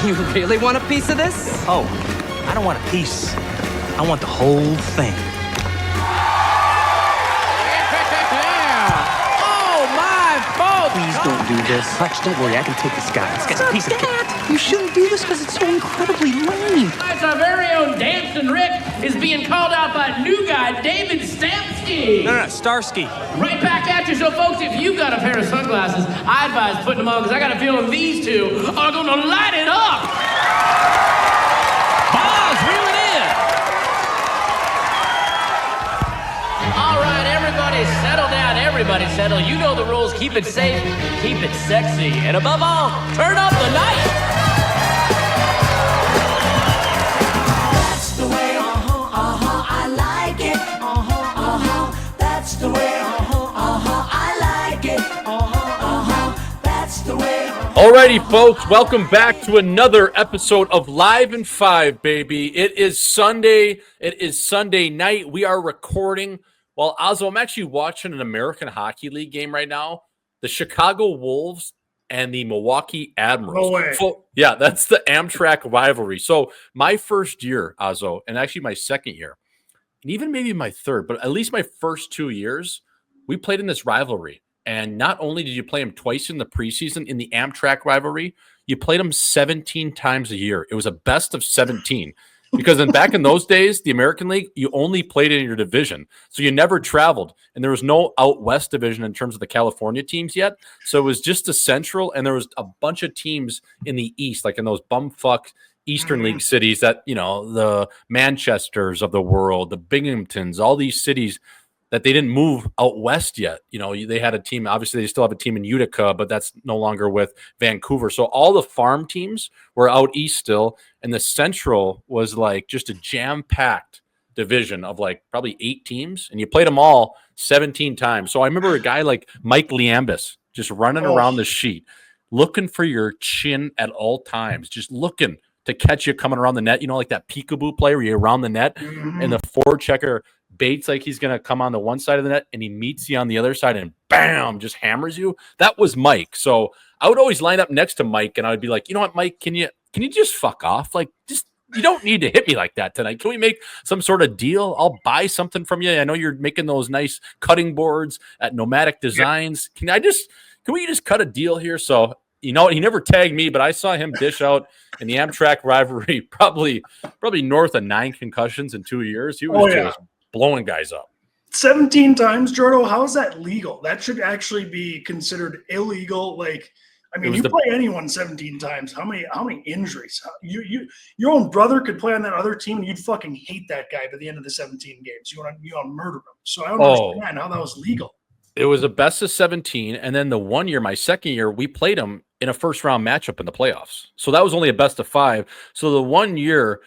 You really want a piece of this? Oh, I don't want a piece. I want the whole thing. Oh, my fault! Please don't do this. Hutch, don't worry. I can take this guy. This guy's a piece of cake. You shouldn't do this because it's so incredibly lame. Guys, our very own Dancing Rick is being called out by new guy David Stamsky. No, Starsky. Right back at you. So, folks, if you've got a pair of sunglasses, I advise putting them on because I got a feeling these two are going to light it up. Boz, reel it in. All right, everybody settle down. Everybody settle. You know the rules. Keep it safe, keep it sexy, and above all, turn up the night. The way, I like it. That's the way. Alrighty, folks, welcome back to another episode of Live in 5, baby. It is Sunday. It is Sunday night. We are recording. Well, Ozzo, I'm actually watching an American Hockey League game right now. The Chicago Wolves and the Milwaukee Admirals. No way. Yeah, that's the Amtrak Rivalry. So my first year, Ozzo, and actually my second year, and even maybe my third, but at least my first 2 years, we played in this rivalry. And not only did you play them twice in the preseason in the Amtrak rivalry, you played them 17 times a year. It was a best of 17. Because back in those days, the American League, you only played in your division. So you never traveled. And there was no out west division in terms of the California teams yet. So it was just the Central, and there was a bunch of teams in the East, like in those bumfuck Eastern League cities that, you know, the Manchesters of the world, the Binghamtons, all these cities that they didn't move out west yet. You know, they had a team, obviously they still have a team in Utica, but that's no longer with Vancouver. So all the farm teams were out east still, and the Central was like just a jam-packed division of like probably 8 teams, and you played them all 17 times. So I remember a guy like Mike Liambis just running around the sheet, looking for your chin at all times, just looking to catch you coming around the net, you know, like that peekaboo play where you're around the net and the forechecker baits like he's going to come on the one side of the net and he meets you on the other side and bam, just hammers you. That was Mike. So I would always line up next to Mike and I would be like, you know what, Mike, can you just fuck off? Like, just, you don't need to hit me like that tonight. Can we make some sort of deal? I'll buy something from you. I know you're making those nice cutting boards at Nomadic Designs. Can we just cut a deal here? So, you know, he never tagged me, but I saw him dish out in the Amtrak rivalry, probably north of 9 concussions in 2 years. He was just blowing guys up. 17 times, Jordo. How is that legal? That should actually be considered illegal. Like, I mean, play anyone 17 times. How many injuries? Your own brother could play on that other team, and you'd fucking hate that guy by the end of the 17 games. You want to murder him. So I don't understand how that was legal. It was a best of 17, and then the 1 year, my second year, we played him in a first-round matchup in the playoffs. So that was only a best of 5. So the 1 year,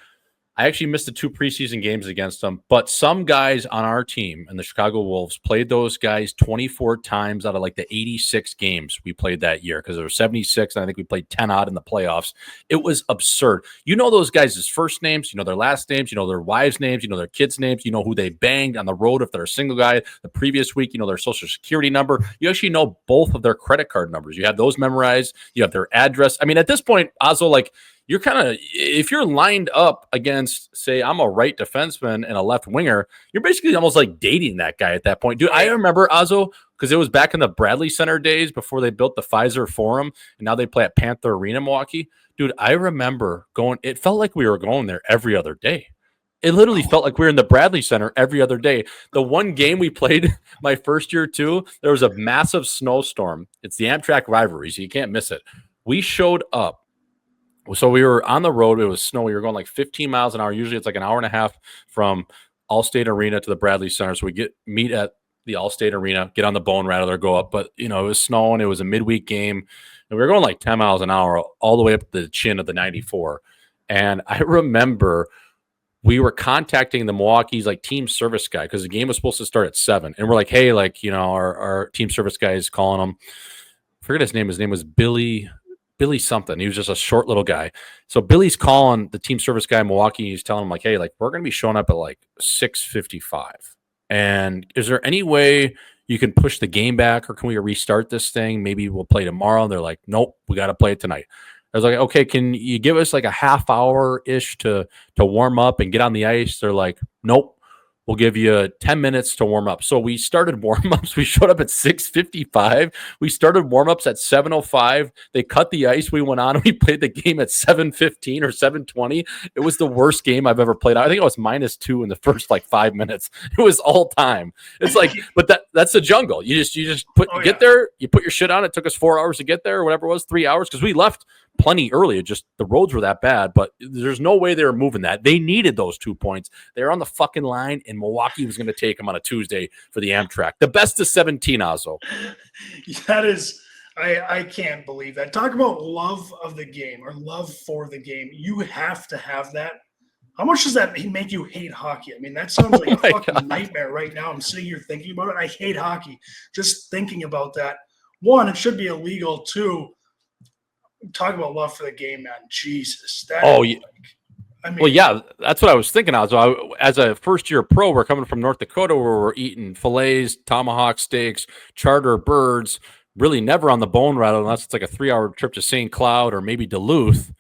I actually missed the 2 preseason games against them, but some guys on our team and the Chicago Wolves played those guys 24 times out of like the 86 games we played that year, because there were 76, and I think we played 10 odd in the playoffs. It was absurd. You know those guys' first names, you know their last names, you know their wives' names, you know their kids' names, you know who they banged on the road if they're a single guy the previous week, you know their social security number. You actually know both of their credit card numbers. You have those memorized. You have their address. I mean, at this point, Ozzo, like, you're kind of, if you're lined up against, say, I'm a right defenseman and a left winger, you're basically almost like dating that guy at that point. Dude, I remember, Ozzo, because it was back in the Bradley Center days before they built the Pfizer Forum, and now they play at Panther Arena in Milwaukee. Dude, I remember it felt like we were going there every other day. It literally felt like we were in the Bradley Center every other day. The one game we played my first year too, there was a massive snowstorm. It's the Amtrak rivalry, so you can't miss it. We showed up. So we were on the road. It was snowy. We were going like 15 miles an hour. Usually it's like an hour and a half from Allstate Arena to the Bradley Center. So we meet at the Allstate Arena, get on the bone rattler, go up. But, you know, it was snowing. It was a midweek game. And we were going like 10 miles an hour all the way up the chin of the 94. And I remember we were contacting the Milwaukee's like team service guy because the game was supposed to start at 7. And we're like, hey, like, you know, our team service guy is calling him. I forget his name. His name was Billy something. He was just a short little guy. So Billy's calling the team service guy in Milwaukee. He's telling him like, hey, like, we're going to be showing up at like 6:55. And is there any way you can push the game back, or can we restart this thing? Maybe we'll play tomorrow. And they're like, nope, we got to play it tonight. I was like, okay, can you give us like a half hour ish to warm up and get on the ice? They're like, nope. We'll give you 10 minutes to warm up. So we started warm-ups. We showed up at 6:55. We started warm-ups at 7:05. They cut the ice. We went on and we played the game at 7:15 or 7:20. It was the worst game I've ever played. I think it was -2 in the first like 5 minutes. It was all time. It's like, but that's the jungle. You just get there, you put your shit on. It took us 4 hours to get there, or whatever it was, 3 hours, because we left plenty early. Just the roads were that bad, but there's no way they were moving that. They needed those 2 points. They're on the fucking line, and Milwaukee was going to take them on a Tuesday for the Amtrak. The best of 17, Ozzo. That is, I can't believe that. Talk about love of the game or love for the game. You have to have that. How much does that make you hate hockey? I mean, that sounds like a fucking nightmare right now. I'm sitting here thinking about it. I hate hockey. Just thinking about that. One, it should be illegal. Two, talk about love for the game, man. Jesus. Well, yeah, that's what I was thinking. As a first-year pro, we're coming from North Dakota where we're eating fillets, tomahawk steaks, charter birds, really never on the bone rattle unless it's like a 3-hour trip to St. Cloud or maybe Duluth.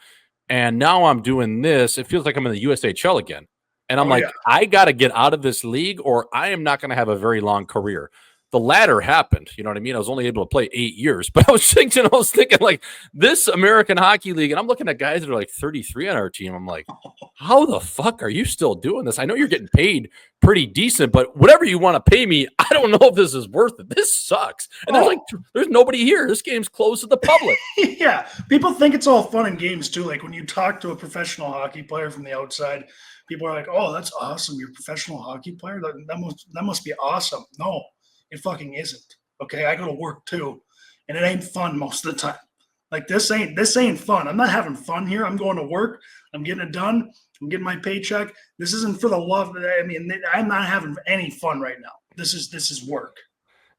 And now I'm doing this. It feels like I'm in the USHL again. And I'm I got to get out of this league or I am not going to have a very long career. The latter happened. You know what I mean? I was only able to play 8 years, but I was thinking like this American Hockey League, and I'm looking at guys that are like 33 on our team. I'm like, how the fuck are you still doing this? I know you're getting paid pretty decent, but whatever you want to pay me, I don't know if this is worth it. This sucks. And there's nobody here. This game's closed to the public. Yeah. People think it's all fun and games too. Like when you talk to a professional hockey player from the outside, people are like, oh, that's awesome. You're a professional hockey player? That must be awesome. No. It fucking isn't. Okay, I go to work too, and it ain't fun most of the time. Like this ain't fun. I'm not having fun here. I'm going to work. I'm getting it done. I'm getting my paycheck. This isn't for the love. I mean, I'm not having any fun right now. This is work.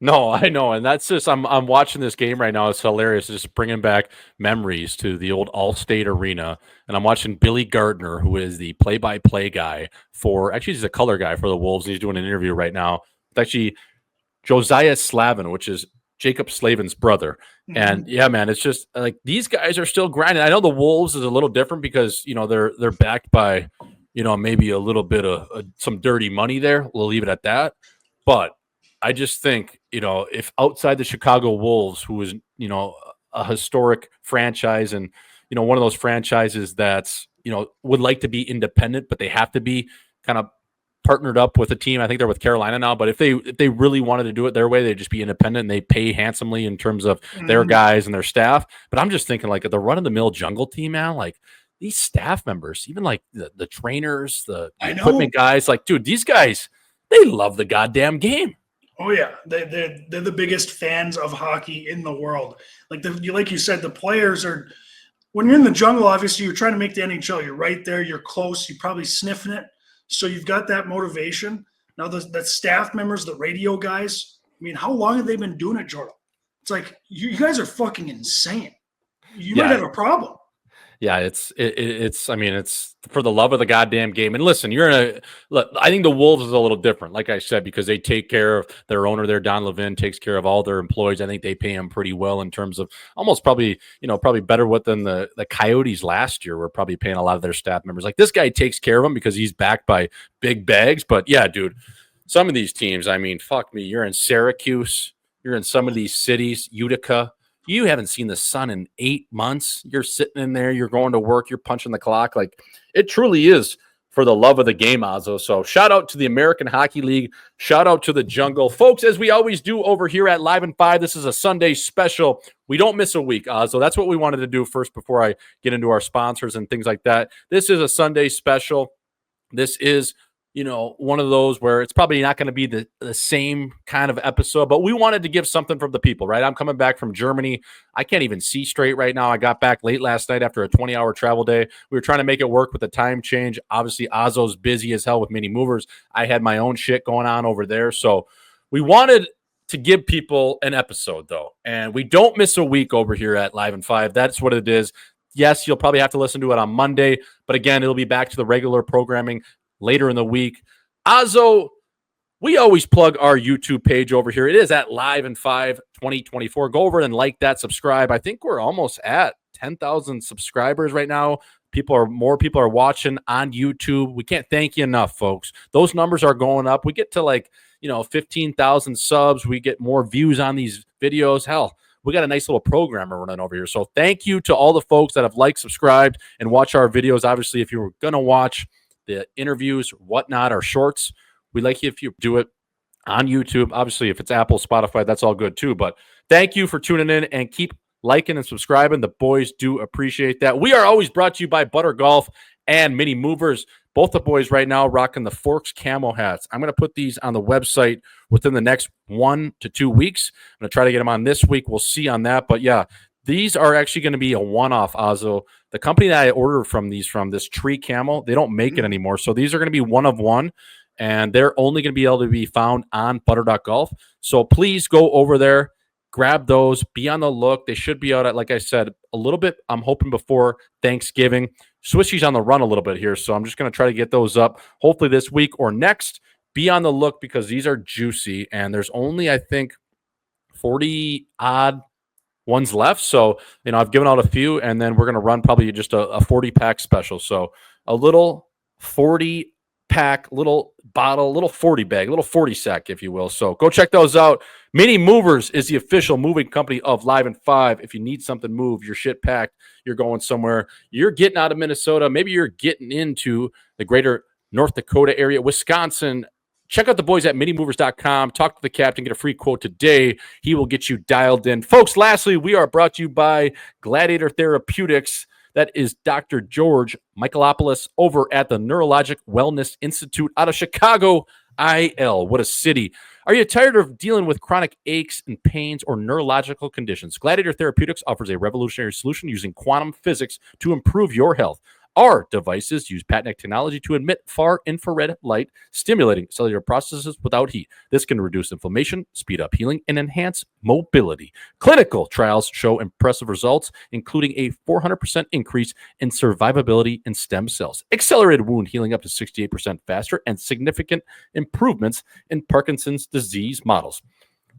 No, I know, and that's just I'm watching this game right now. It's hilarious, it's just bringing back memories to the old Allstate Arena, and I'm watching Billy Gardner, who is the play-by-play guy he's a color guy for the Wolves. He's doing an interview right now. It's actually Josiah Slavin, which is Jacob Slavin's brother. Mm-hmm. And yeah, man, it's just like these guys are still grinding. I know the Wolves is a little different because, they're backed by, maybe a little bit of some dirty money there. We'll leave it at that. But I just think, if outside the Chicago Wolves, who is, a historic franchise and, one of those franchises that's, would like to be independent, but they have to be kind of partnered up with a team. I think they're with Carolina now, but if they really wanted to do it their way, they'd just be independent and they pay handsomely in terms of their guys and their staff. But I'm just thinking like the run-of-the-mill jungle team, man, like these staff members, even like the trainers, the equipment guys, like, dude, these guys, they love the goddamn game. Oh yeah, they're the biggest fans of hockey in the world. Like you said, the players are. When you're in the jungle, obviously you're trying to make the NHL. You're right there. You're close. You're probably sniffing it. So you've got that motivation. Now the staff members, the radio guys, I mean, how long have they been doing it, Jordan? It's like, you guys are fucking insane. You might have a problem. Yeah, it's for the love of the goddamn game. And listen, I think the Wolves is a little different, like I said, because they take care of their owner there. Don Levin takes care of all their employees. I think they pay them pretty well in terms of almost probably better than the Coyotes last year were probably paying a lot of their staff members. Like this guy takes care of them because he's backed by big bags. But yeah, dude, some of these teams, I mean, fuck me. You're in Syracuse. You're in some of these cities, Utica. You haven't seen the sun in 8 months. You're sitting in there. You're going to work. You're punching the clock. Like it truly is for the love of the game, Ozzo. So shout out to the American Hockey League. Shout out to the jungle. Folks, as we always do over here at Live and 5, this is a Sunday special. We don't miss a week, Ozzo. That's what we wanted to do first before I get into our sponsors and things like that. This is a Sunday special. This is one of those where it's probably not going to be the same kind of episode, but we wanted to give something from the people, right? I'm coming back from Germany. I can't even see straight right now. I got back late last night after a 20-hour travel day. We were trying to make it work with the time change. Obviously, Ozzo's busy as hell with Mini Movers. I had my own shit going on over there. So we wanted to give people an episode, though, and we don't miss a week over here at Live and 5. That's what it is. Yes, you'll probably have to listen to it on Monday, but again, it'll be back to the regular programming later in the week. Ozzo, we always plug our YouTube page over here. It is at Live and 5 2024. Go over and like that, subscribe. I think we're almost at 10,000 subscribers right now. More people are watching on YouTube. We can't thank you enough, folks. Those numbers are going up. We get to 15,000 subs. We get more views on these videos. Hell, we got a nice little program running over here. So thank you to all the folks that have liked, subscribed, and watch our videos. Obviously, if you're going to watch the interviews, whatnot, or shorts, we like you if you do it on YouTube. Obviously, if it's Apple, Spotify, that's all good too. But thank you for tuning in and keep liking and subscribing. The boys do appreciate that. We are always brought to you by Butter Golf and Mini Movers. Both the boys right now rocking the Forks camo hats. I'm going to put these on the website within the next 1 to 2 weeks. I'm going to try to get them on this week. We'll see on that. But yeah, these are actually going to be a one-off, Ozzo. The company that I ordered from this Tree Camo, they don't make it anymore. So these are going to be one of one, and they're only going to be able to be found on butter.golf. So please go over there, grab those, be on the look. They should be out at, like I said, a little bit, I'm hoping before Thanksgiving. Swishy's on the run a little bit here, so I'm just going to try to get those up hopefully this week or next. Be on the look because these are juicy, and there's only, I think, 40-odd ones left. So, I've given out a few, and then we're going to run probably just a 40-pack special. So a little 40-pack, little bottle, little 40 bag, little 40 sack, if you will. So go check those out. Mini Movers is the official moving company of Live and 5. If you need something moved, your shit packed, you're going somewhere, you're getting out of Minnesota, maybe you're getting into the greater North Dakota area, Wisconsin, check out the boys at minimovers.com. Talk to the captain, get a free quote today. He will get you dialed in. Folks, lastly, we are brought to you by Gladiator Therapeutics. That is Dr. George Michaelopoulos over at the Neurologic Wellness Institute out of Chicago, IL. What a city. Are you tired of dealing with chronic aches and pains or neurological conditions? Gladiator Therapeutics offers a revolutionary solution using quantum physics to improve your health. Our devices use patented technology to emit far infrared light, stimulating cellular processes without heat. This can reduce inflammation, speed up healing, and enhance mobility. Clinical trials show impressive results, including a 400% increase in survivability in stem cells, accelerated wound healing up to 68% faster, and significant improvements in Parkinson's disease models.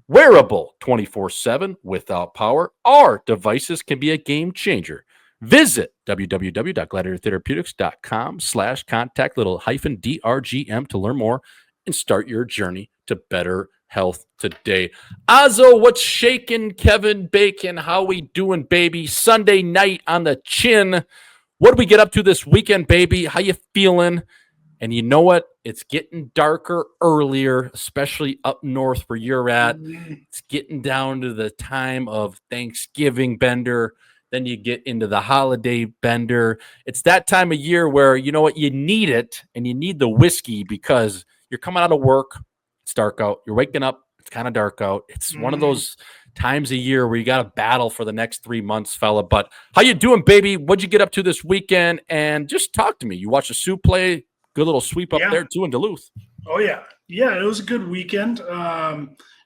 Wearable 24/7 without power, our devices can be a game changer. Visit www.gladiatortherapeutics.com/contact -DRGM to learn more and start your journey to better health today. Ozzo, what's shaking? Kevin Bacon, how we doing, baby? Sunday night on the chin. What did we get up to this weekend, baby? How you feeling? And you know what? It's getting darker earlier, especially up north where you're at. It's getting down to the time of Thanksgiving, Bender. Then you get into the holiday bender. It's that time of year where, you know what, you need it, and you need the whiskey because you're coming out of work. It's dark out. You're waking up. It's kind of dark out. It's one of those times a year where you got to battle for the next 3 months, fella. But how you doing, baby? What'd you get up to this weekend? And just talk to me. You watched the Sioux play. Good little sweep up there, too, in Duluth. Oh, yeah. Yeah, it was a good weekend.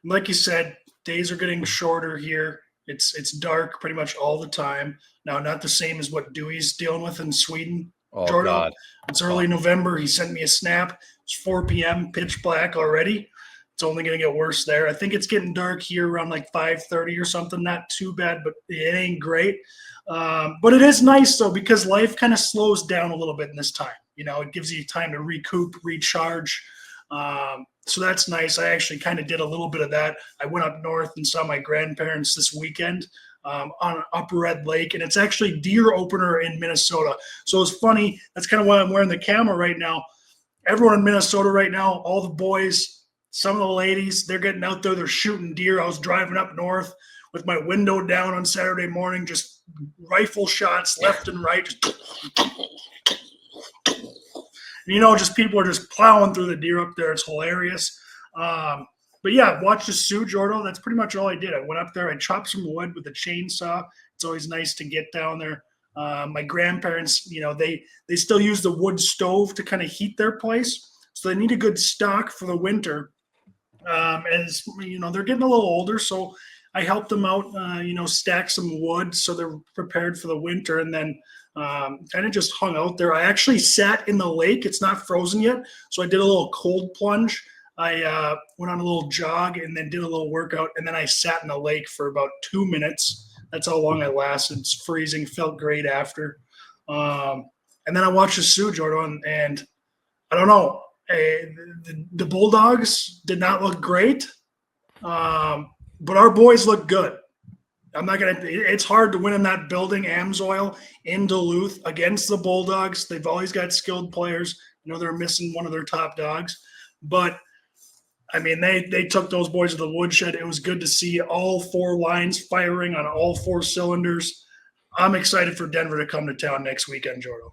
Like you said, days are getting shorter here. It's dark pretty much all the time. Now, not the same as what Dewey's dealing with in Sweden. Oh, Jordan, God. It's early November. He sent me a snap. It's 4 p.m., pitch black already. It's only going to get worse there. I think it's getting dark here around like 5:30 or something. Not too bad, but it ain't great. But it is nice, though, because life kind of slows down a little bit in this time. It gives you time to recoup, recharge. So that's nice. I actually kind of did a little bit of that. I went up north and saw my grandparents this weekend on Upper Red Lake, and it's actually deer opener in Minnesota. So it's funny. That's kind of why I'm wearing the camera right now. Everyone in Minnesota right now, all the boys, some of the ladies, they're getting out there. They're shooting deer. I was driving up north with my window down on Saturday morning, just rifle shots left and right. Just people are just plowing through the deer up there. It's hilarious. But yeah, watch the Sioux, Jordo. That's pretty much all I did. I went up there. I chopped some wood with a chainsaw. It's always nice to get down there. My grandparents, they still use the wood stove to kind of heat their place. So they need a good stock for the winter. As they're getting a little older. So I helped them out, stack some wood so they're prepared for the winter. And then kind of just hung out there. I actually sat in the lake. It's not frozen yet. So I did a little cold plunge. I went on a little jog and then did a little workout. And then I sat in the lake for about 2 minutes. That's how long I lasted. It's freezing, felt great after. And then I watched the Sioux, Jordan, and I don't know. The Bulldogs did not look great, but our boys look good. It's hard to win in that building, Amsoil, in Duluth, against the Bulldogs. They've always got skilled players. I know they're missing one of their top dogs. But, I mean, they took those boys to the woodshed. It was good to see all 4 lines firing on all 4 cylinders. I'm excited for Denver to come to town next weekend, Jordan.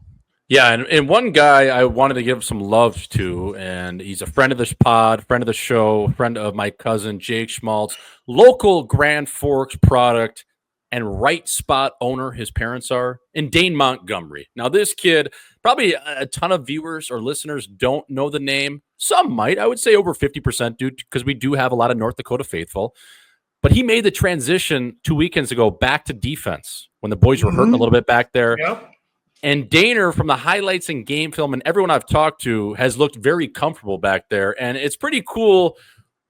Yeah, and one guy I wanted to give some love to, and he's a friend of this pod, friend of the show, friend of my cousin, Jake Schmaltz, local Grand Forks product and right spot owner his parents are, in Dane Montgomery. Now, this kid, probably a ton of viewers or listeners don't know the name. Some might. I would say over 50% do, because we do have a lot of North Dakota faithful. But he made the transition 2 weekends ago back to defense when the boys were hurting a little bit back there. Yep. And Daner, from the highlights and game film and everyone I've talked to, has looked very comfortable back there. And it's pretty cool.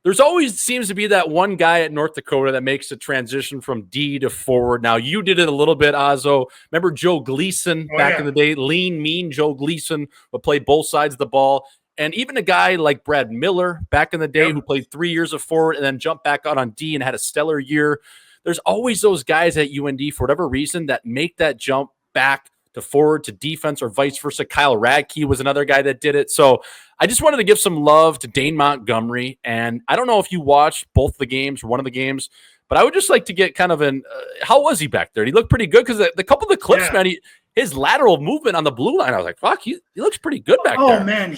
There's always seems to be that one guy at North Dakota that makes the transition from D to forward. Now, you did it a little bit, Ozzo. Remember Joe Gleason back in the day? Lean, mean Joe Gleason would play both sides of the ball. And even a guy like Brad Miller back in the day who played 3 years of forward and then jumped back out on D and had a stellar year. There's always those guys at UND, for whatever reason, that make that jump back to forward to defense or vice versa. Kyle Radke was another guy that did it. So I just wanted to give some love to Dane Montgomery. And I don't know if you watched both the games or one of the games, but I would just like to get kind of how was he back there? He looked pretty good, because the couple of the clips, man, his lateral movement on the blue line, I was like, fuck, he looks pretty good back there. Oh, man,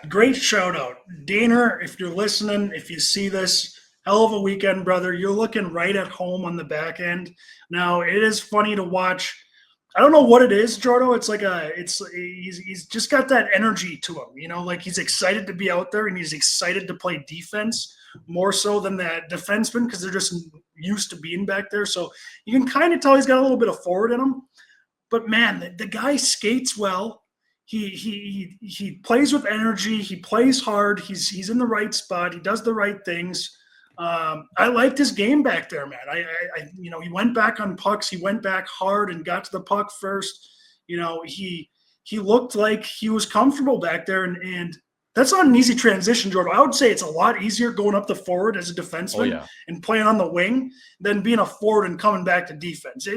great shout out. Daner, if you're listening, if you see this, hell of a weekend, brother. You're looking right at home on the back end. Now, it is funny to watch. I don't know what it is, Jordo. It's like he's just got that energy to him, you know, like he's excited to be out there and he's excited to play defense more so than that defenseman, because they're just used to being back there. So you can kind of tell he's got a little bit of forward in him. But man, the guy skates well. He plays with energy. He plays hard. He's in the right spot. He does the right things. I liked his game back there, man. He went back on pucks. He went back hard and got to the puck first. You know, he looked like he was comfortable back there, and that's not an easy transition, Jordan. I would say it's a lot easier going up the forward as a defenseman and playing on the wing than being a forward and coming back to defense.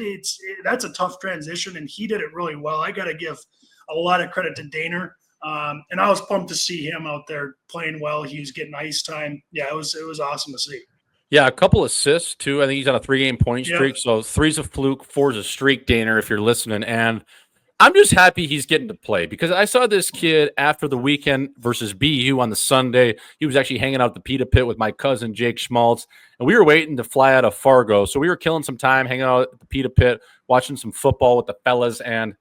That's a tough transition, and he did it really well. I got to give a lot of credit to Daner. And I was pumped to see him out there playing well. He was getting ice time. Yeah, it was awesome to see. Yeah, a couple assists too. I think he's on a 3-game point streak. So 3's a fluke, 4's a streak, Daner, if you're listening. And I'm just happy he's getting to play, because I saw this kid after the weekend versus BU on the Sunday. He was actually hanging out at the Pita Pit with my cousin, Jake Schmaltz, and we were waiting to fly out of Fargo. So we were killing some time hanging out at the Pita Pit, watching some football with the fellas. And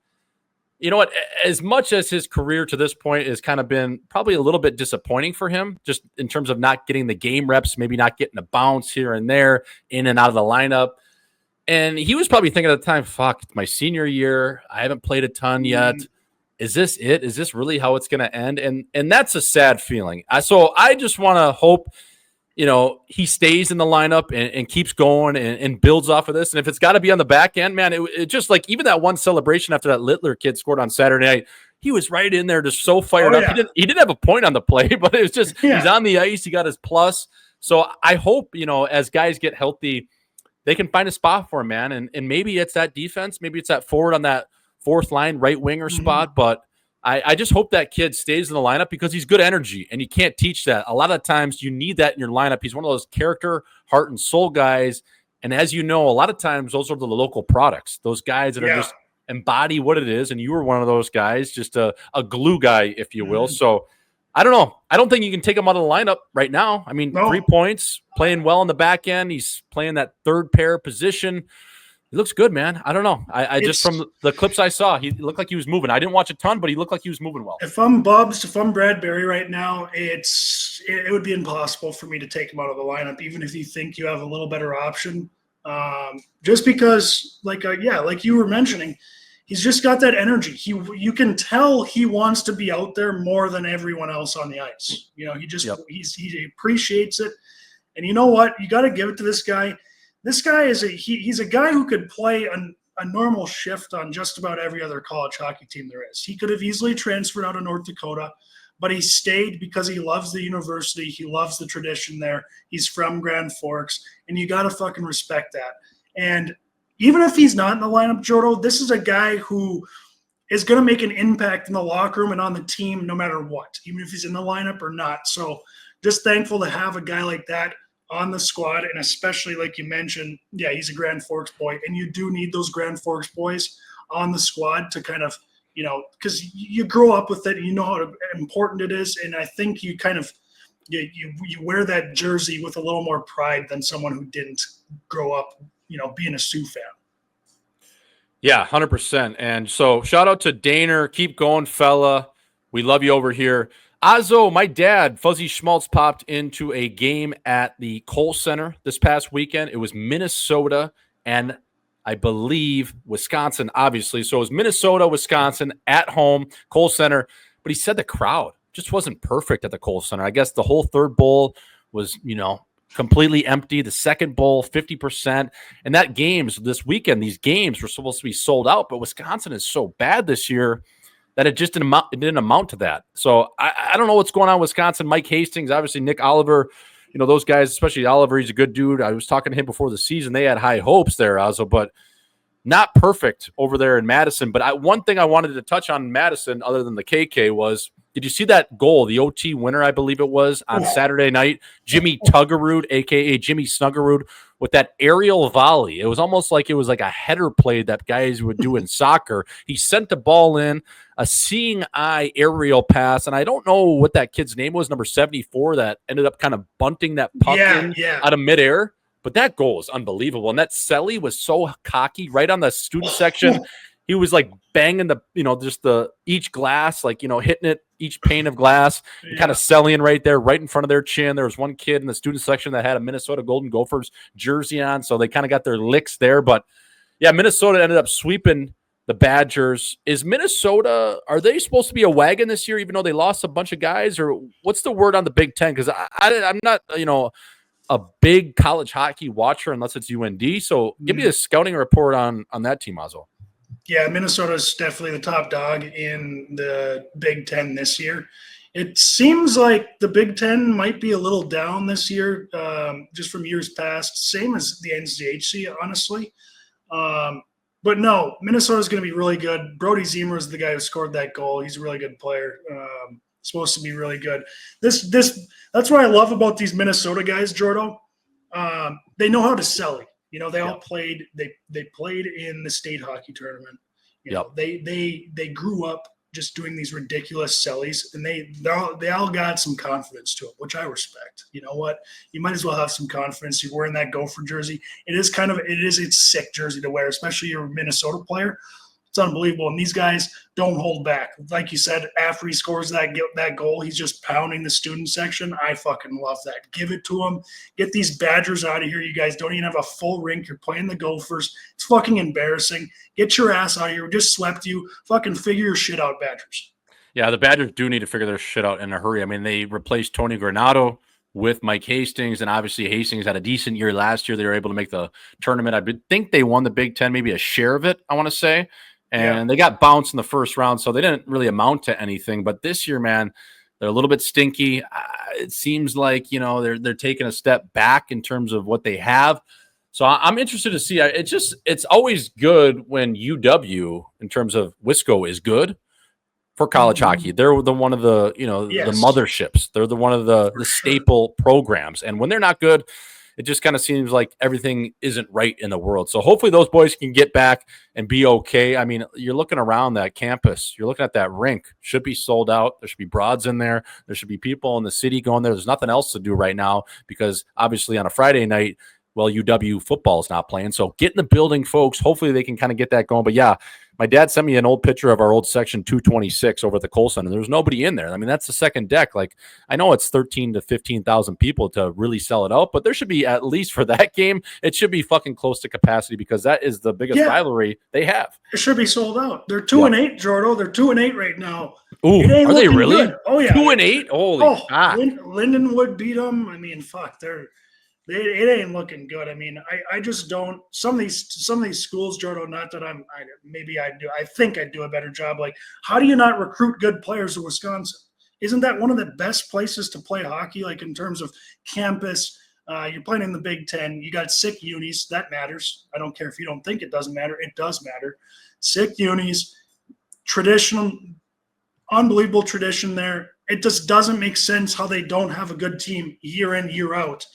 you know what? As much as his career to this point has kind of been probably a little bit disappointing for him, just in terms of not getting the game reps, maybe not getting a bounce here and there, in and out of the lineup. And he was probably thinking at the time, fuck, it's my senior year. I haven't played a ton yet. Is this it? Is this really how it's going to end? And that's a sad feeling. So I just want to hope, you know, he stays in the lineup and keeps going and builds off of this. And if it's got to be on the back end, man, it just like even that one celebration after that Littler kid scored on Saturday night, he was right in there, just so fired up. He didn't have a point on the play, but it was just he's on the ice. He got his plus. So I hope, you know, as guys get healthy, they can find a spot for him, man. And maybe it's that defense. Maybe it's that forward on that fourth line right winger spot. But I just hope that kid stays in the lineup, because he's good energy, and you can't teach that. A lot of times you need that in your lineup. He's one of those character, heart, and soul guys. And as you know, a lot of times those are the local products, those guys that are just embody what it is. And you were one of those guys, just a glue guy, if you will. So I don't know. I don't think you can take him out of the lineup right now. I mean, 3 points, playing well on the back end. He's playing that third pair position. He looks good, man. I don't know. I just, from the clips I saw, he looked like he was moving. I didn't watch a ton, but he looked like he was moving well. If I'm Brad Berry right now, it would be impossible for me to take him out of the lineup, even if you think you have a little better option. Just because, like you were mentioning, he's just got that energy. You can tell he wants to be out there more than everyone else on the ice. You know, he appreciates it. And you know what? You got to give it to this guy. this guy is he's a guy who could play a normal shift on just about every other college hockey team there is. He could have easily transferred out of North Dakota, but he stayed because he loves the university. He loves the tradition there. He's from Grand Forks, and you got to fucking respect that. And even if he's not in the lineup, Jordo, this is a guy who is going to make an impact in the locker room and on the team no matter what, even if he's in the lineup or not. So just thankful to have a guy like that on the squad, and especially like you mentioned, yeah, he's a Grand Forks boy, and you do need those Grand Forks boys on the squad to kind of, you know, because you grow up with it, and you know how important it is, and I think you kind of you wear that jersey with a little more pride than someone who didn't grow up, you know, being a Sioux fan. Yeah, 100%. And so shout out to Daner. Keep going, fella. We love you over here. Azo, my dad, Fuzzy Schmaltz, popped into a game at the Kohl Center this past weekend. It was Minnesota and I believe Wisconsin, obviously. So it was Minnesota, Wisconsin at home, Kohl Center. But he said the crowd just wasn't perfect at the Kohl Center. I guess the whole third bowl was, you know, completely empty. The second bowl, 50%. And that games this weekend, these games were supposed to be sold out, but Wisconsin is so bad this year that it just didn't amount to that. So I don't know what's going on with Wisconsin. Mike Hastings, obviously Nick Oliver, you know, those guys, especially Oliver, he's a good dude. I was talking to him before the season. They had high hopes there, Azo, but not perfect over there in Madison. But one thing I wanted to touch on Madison, other than the KK, was, did you see that goal, the OT winner, I believe it was, on Saturday night? Jimmy Tuggerud, a.k.a. Jimmy Snuggerud, with that aerial volley. It was almost like it was like a header play that guys would do in soccer. He sent the ball in, a seeing eye aerial pass, and I don't know what that kid's name was, number 74, that ended up kind of bunting that puck out of midair. But that goal is unbelievable. And that Selly was so cocky right on the student section. He was like banging the, you know, just each glass, like, you know, hitting it, each pane of glass, and kind of selling right there, right in front of their chin. There was one kid in the student section that had a Minnesota Golden Gophers jersey on, so they kind of got their licks there. But yeah, Minnesota ended up sweeping the Badgers. Is Minnesota, are they supposed to be a wagon this year, even though they lost a bunch of guys? Or what's the word on the Big Ten? Because I'm not, you know, a big college hockey watcher unless it's UND. So give me a scouting report on that team, Azo. Yeah, Minnesota is definitely the top dog in the Big Ten this year. It seems like the Big Ten might be a little down this year, just from years past. Same as the NCHC, honestly. But no, Minnesota is going to be really good. Brody Zemer is the guy who scored that goal. He's a really good player. Supposed to be really good. That's what I love about these Minnesota guys, Jordo. They know how to sell it. You know, they all played. They played in the state hockey tournament. You know, they grew up just doing these ridiculous sellies, and they all got some confidence to it, which I respect. You know what? You might as well have some confidence. You're wearing that Gopher jersey. It's sick jersey to wear, especially you're a Minnesota player. It's unbelievable. And these guys don't hold back. Like you said, after he scores that goal, he's just pounding the student section. I fucking love that. Give it to him. Get these Badgers out of here. You guys don't even have a full rink. You're playing the Gophers. It's fucking embarrassing. Get your ass out of here. We just swept you. Fucking figure your shit out, Badgers. Yeah, the Badgers do need to figure their shit out in a hurry. I mean, they replaced Tony Granato with Mike Hastings, and obviously Hastings had a decent year last year. They were able to make the tournament. I think they won the Big Ten, maybe a share of it, I want to say. And they got bounced in the first round, so they didn't really amount to anything. But this year, man, they're a little bit stinky. It seems like, you know, they're taking a step back in terms of what they have. So I'm interested to see. It's always good when UW, in terms of Wisco, is good for college hockey. They're one of the, you know, the motherships. They're one of the staple programs. And when they're not good, it just kind of seems like everything isn't right in the world. So hopefully those boys can get back and be okay. I mean, you're looking around that campus. You're looking at that rink. Should be sold out. There should be broads in there. There should be people in the city going there. There's nothing else to do right now because obviously on a Friday night, well, UW football is not playing. So get in the building, folks. Hopefully they can kind of get that going. But yeah, my dad sent me an old picture of our old section 226 over at the Kohl Center. There was nobody in there. I mean, that's the second deck. Like, I know it's 13 to 15,000 people to really sell it out, but there should be, at least for that game, it should be fucking close to capacity because that is the biggest rivalry they have. It should be sold out. They're 2-8, Jordo. They're 2-8 right now. Ooh, are they really? Good. Oh yeah, 2-8. Holy fuck! Lindenwood beat them. I mean, fuck. It ain't looking good. I mean, I just don't. Some of these schools, Jordo. Not that maybe I do. I think I do a better job. Like, how do you not recruit good players to Wisconsin? Isn't that one of the best places to play hockey? Like in terms of campus, you're playing in the Big Ten. You got sick unis. That matters. I don't care if you don't think it doesn't matter. It does matter. Sick unis, traditional, unbelievable tradition there. It just doesn't make sense how they don't have a good team year in, year out.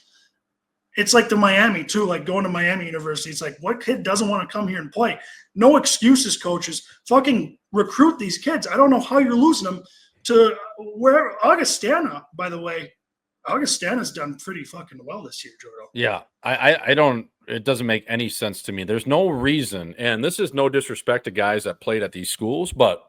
It's like the Miami, too, like going to Miami University. It's like, what kid doesn't want to come here and play? No excuses, coaches. Fucking recruit these kids. I don't know how you're losing them to where Augustana, by the way. Augustana's done pretty fucking well this year, Jordo. Yeah, I don't – it doesn't make any sense to me. There's no reason, and this is no disrespect to guys that played at these schools, but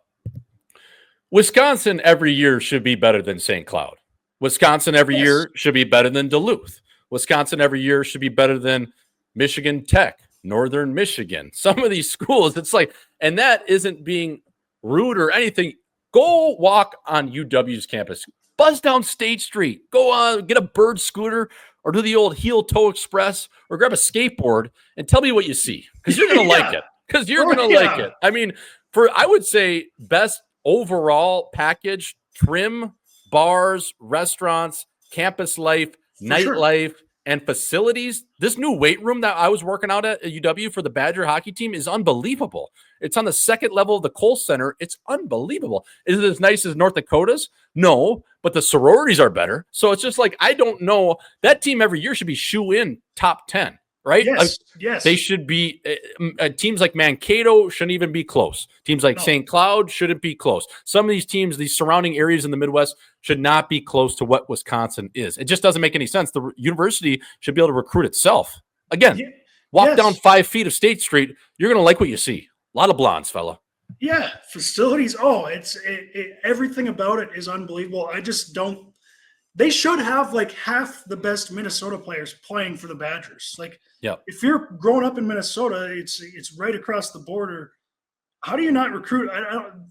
Wisconsin every year should be better than St. Cloud. Wisconsin every year should be better than Duluth. Wisconsin every year should be better than Michigan Tech, Northern Michigan. Some of these schools, it's like, and that isn't being rude or anything. Go walk on UW's campus. Buzz down State Street. Go on, get a bird scooter or do the old heel toe express or grab a skateboard and tell me what you see. Because you're going to like it. Because you're going to like it. I mean, I would say best overall package, trim, bars, restaurants, campus life, nightlife, and facilities. This new weight room that I was working out at UW for the Badger hockey team is unbelievable. It's on the second level of the Kohl Center. It's unbelievable. Is it as nice as North Dakota's? No, but the sororities are better. So it's just like, I don't know. That team every year should be shoe-in top 10, right? Yes. They should be teams like Mankato shouldn't even be close. Teams like St. Cloud shouldn't be close. Some of these teams, these surrounding areas in the Midwest should not be close to what Wisconsin is. It just doesn't make any sense. The university should be able to recruit itself. Again, walk down 5 feet of State Street. You're going to like what you see. A lot of blondes, fella. Yeah, facilities. Oh, everything about it is unbelievable. I just don't. They should have like half the best Minnesota players playing for the Badgers. Like, if you're growing up in Minnesota, it's right across the border. How do you not recruit?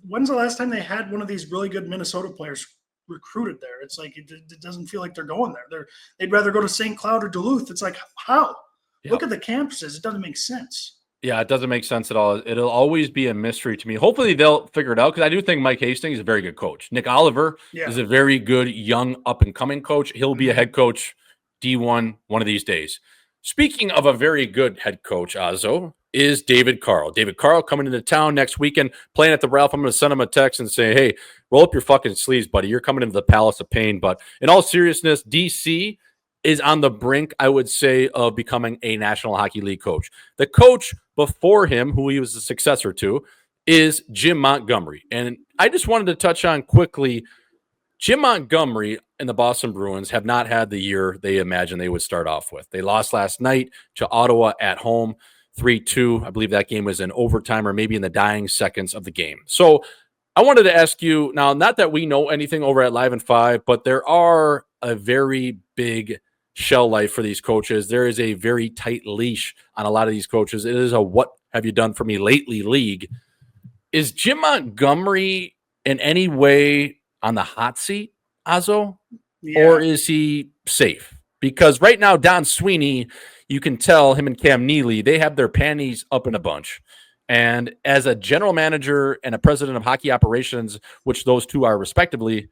When's the last time they had one of these really good Minnesota players recruited there? It's like it doesn't feel like they're going there. They'd rather go to St. Cloud or Duluth. It's like, how? Look at the campuses. It doesn't make sense. Yeah, it doesn't make sense at all. It'll always be a mystery to me. Hopefully they'll figure it out because I do think Mike Hastings is a very good coach. Nick Oliver is a very good young up-and-coming coach. He'll be a head coach D1 one of these days. Speaking of a very good head coach, Azo, is David Carl. David Carl coming into town next weekend, playing at the Ralph. I'm going to send him a text and say, hey, roll up your fucking sleeves, buddy. You're coming into the Palace of Pain. But in all seriousness, DC is on the brink, I would say, of becoming a National Hockey League coach. The coach before him, who he was the successor to, is Jim Montgomery. And I just wanted to touch on quickly, Jim Montgomery and the Boston Bruins have not had the year they imagined they would start off with. They lost last night to Ottawa at home, 3-2. I believe that game was in overtime or maybe in the dying seconds of the game. So I wanted to ask you, now, not that we know anything over at Live and 5, but there are a very big shell life for these coaches. There is a very tight leash on a lot of these coaches. It is a what have you done for me lately league. Is Jim Montgomery in any way on the hot seat, Azo? Or is he safe? Because right now, Don Sweeney, you can tell him and Cam Neely, they have their panties up in a bunch. And as a general manager and a president of hockey operations, which those two are respectively,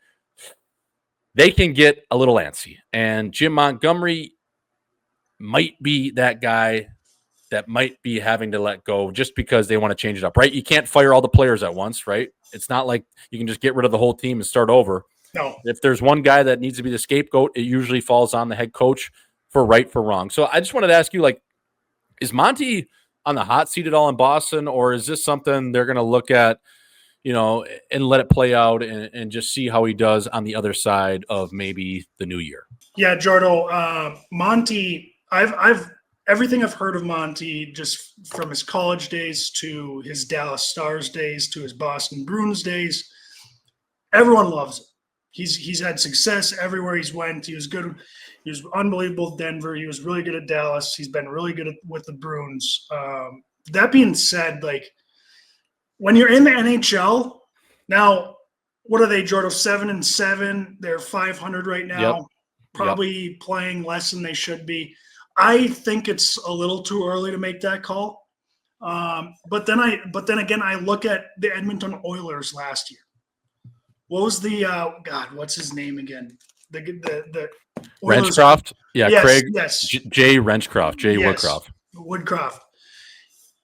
they can get a little antsy. And Jim Montgomery might be that guy that might be having to let go just because they want to change it up, right? You can't fire all the players at once, right? It's not like you can just get rid of the whole team and start over. No. If there's one guy that needs to be the scapegoat, it usually falls on the head coach for right, for wrong. So I just wanted to ask you, like, is Monty on the hot seat at all in Boston, or is this something they're going to look at, you know, and let it play out and just see how he does on the other side of maybe the new year? Yeah, Jordo, Monty, I've everything I've heard of Monty, just from his college days to his Dallas Stars days to his Boston Bruins days, everyone loves him. He's had success everywhere he's went. He was good. He was unbelievable at Denver. He was really good at Dallas. He's been really good with the Bruins. That being said, like, when you're in the NHL now, what are they, Jordo? 7-7. They're 500 right now. Yep. probably playing less than they should be. I think it's a little too early to make that call. But then again, I look at the Edmonton Oilers last year. What was the what's his name again? The Oilers. Renchcroft? Yeah, yes, Craig. Yes. Jay Renchcroft. Jay Woodcroft. Woodcroft.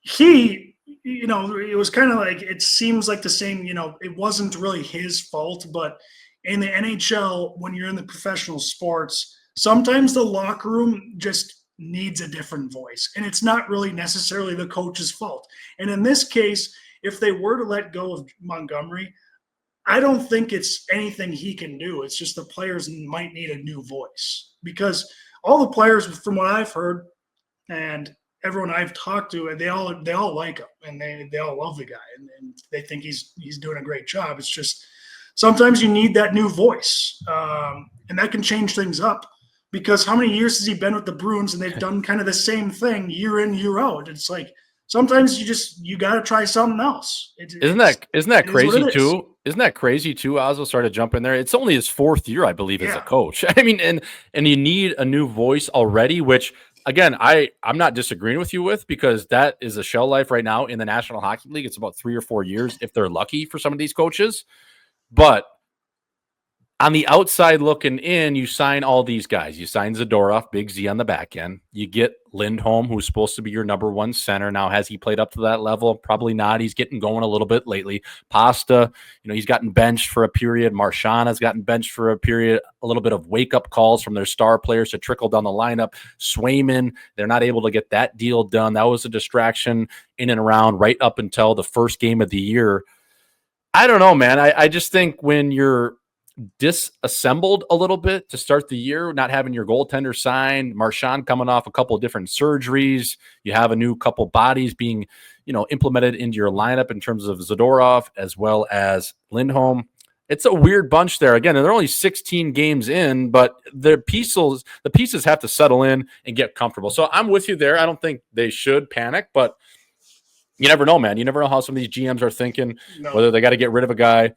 He, it was kind of like, it seems like the same, it wasn't really his fault, but in the NHL, when you're in the professional sports, sometimes the locker room just needs a different voice, and it's not really necessarily the coach's fault. And in this case, if they were to let go of Montgomery, I don't think it's anything he can do. It's just the players might need a new voice, because all the players, from what I've heard and everyone I've talked to, they all like him, and they all love the guy, and they think he's doing a great job. It's just sometimes you need that new voice, and that can change things up. Because how many years has he been with the Bruins, and they've done kind of the same thing year in, year out? It's like sometimes you got to try something else. Isn't that crazy too? Isn't that crazy too? Ozzo started to jump in there. It's only his 4th year, I believe, as a coach. I mean, and you need a new voice already, which again, I'm not disagreeing with you with, because that is a shell life right now in the National Hockey League. It's about 3 or 4 years if they're lucky for some of these coaches. But on the outside looking in, you sign all these guys. You sign Zadorov, Big Z on the back end. You get Lindholm, who's supposed to be your number 1 center. Now, has he played up to that level? Probably not. He's getting going a little bit lately. Pasta, he's gotten benched for a period. Marchand has gotten benched for a period. A little bit of wake-up calls from their star players to trickle down the lineup. Swayman, they're not able to get that deal done. That was a distraction in and around right up until the first game of the year. I don't know, man. I just think when you're disassembled a little bit to start the year, not having your goaltender signed, Marchand coming off a couple of different surgeries, you have a new couple bodies being, implemented into your lineup in terms of Zadorov as well as Lindholm. It's a weird bunch there. Again, they're only 16 games in, but the pieces have to settle in and get comfortable. So I'm with you there. I don't think they should panic, but you never know, man. You never know how some of these GMs are thinking, whether they got to get rid of a guy.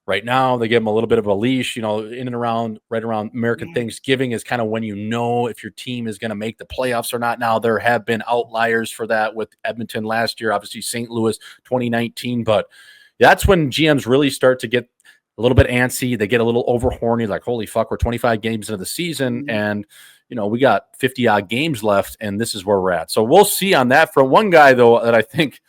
Right now, they give them a little bit of a leash, in and around, right around American Thanksgiving is kind of when if your team is going to make the playoffs or not. Now, there have been outliers for that with Edmonton last year, obviously St. Louis 2019, but that's when GMs really start to get a little bit antsy. They get a little over horny, like, holy fuck, we're 25 games into the season, and, we got 50-odd games left, and this is where we're at. So we'll see on that front. One guy, though, that I think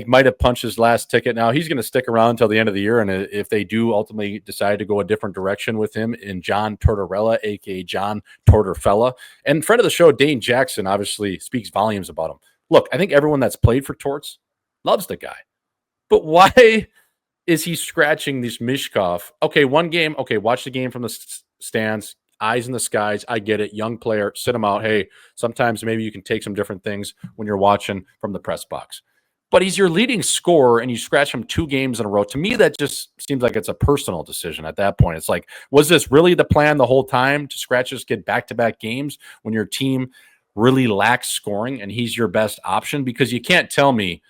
might have punched his last ticket. Now he's going to stick around until the end of the year. And if they do ultimately decide to go a different direction with him, in John Tortorella, aka John Tortorfella, and friend of the show, Dane Jackson, obviously speaks volumes about him. Look, I think everyone that's played for Torts loves the guy, but why is he scratching this Mishkov? Okay. One game. Okay. Watch the game from the stands, eyes in the skies. I get it. Young player, sit him out. Hey, sometimes maybe you can take some different things when you're watching from the press box. But he's your leading scorer, and you scratch him 2 games in a row. To me, that just seems like it's a personal decision at that point. It's like, was this really the plan the whole time, to scratch this kid back-to-back games when your team really lacks scoring and he's your best option? Because you can't tell me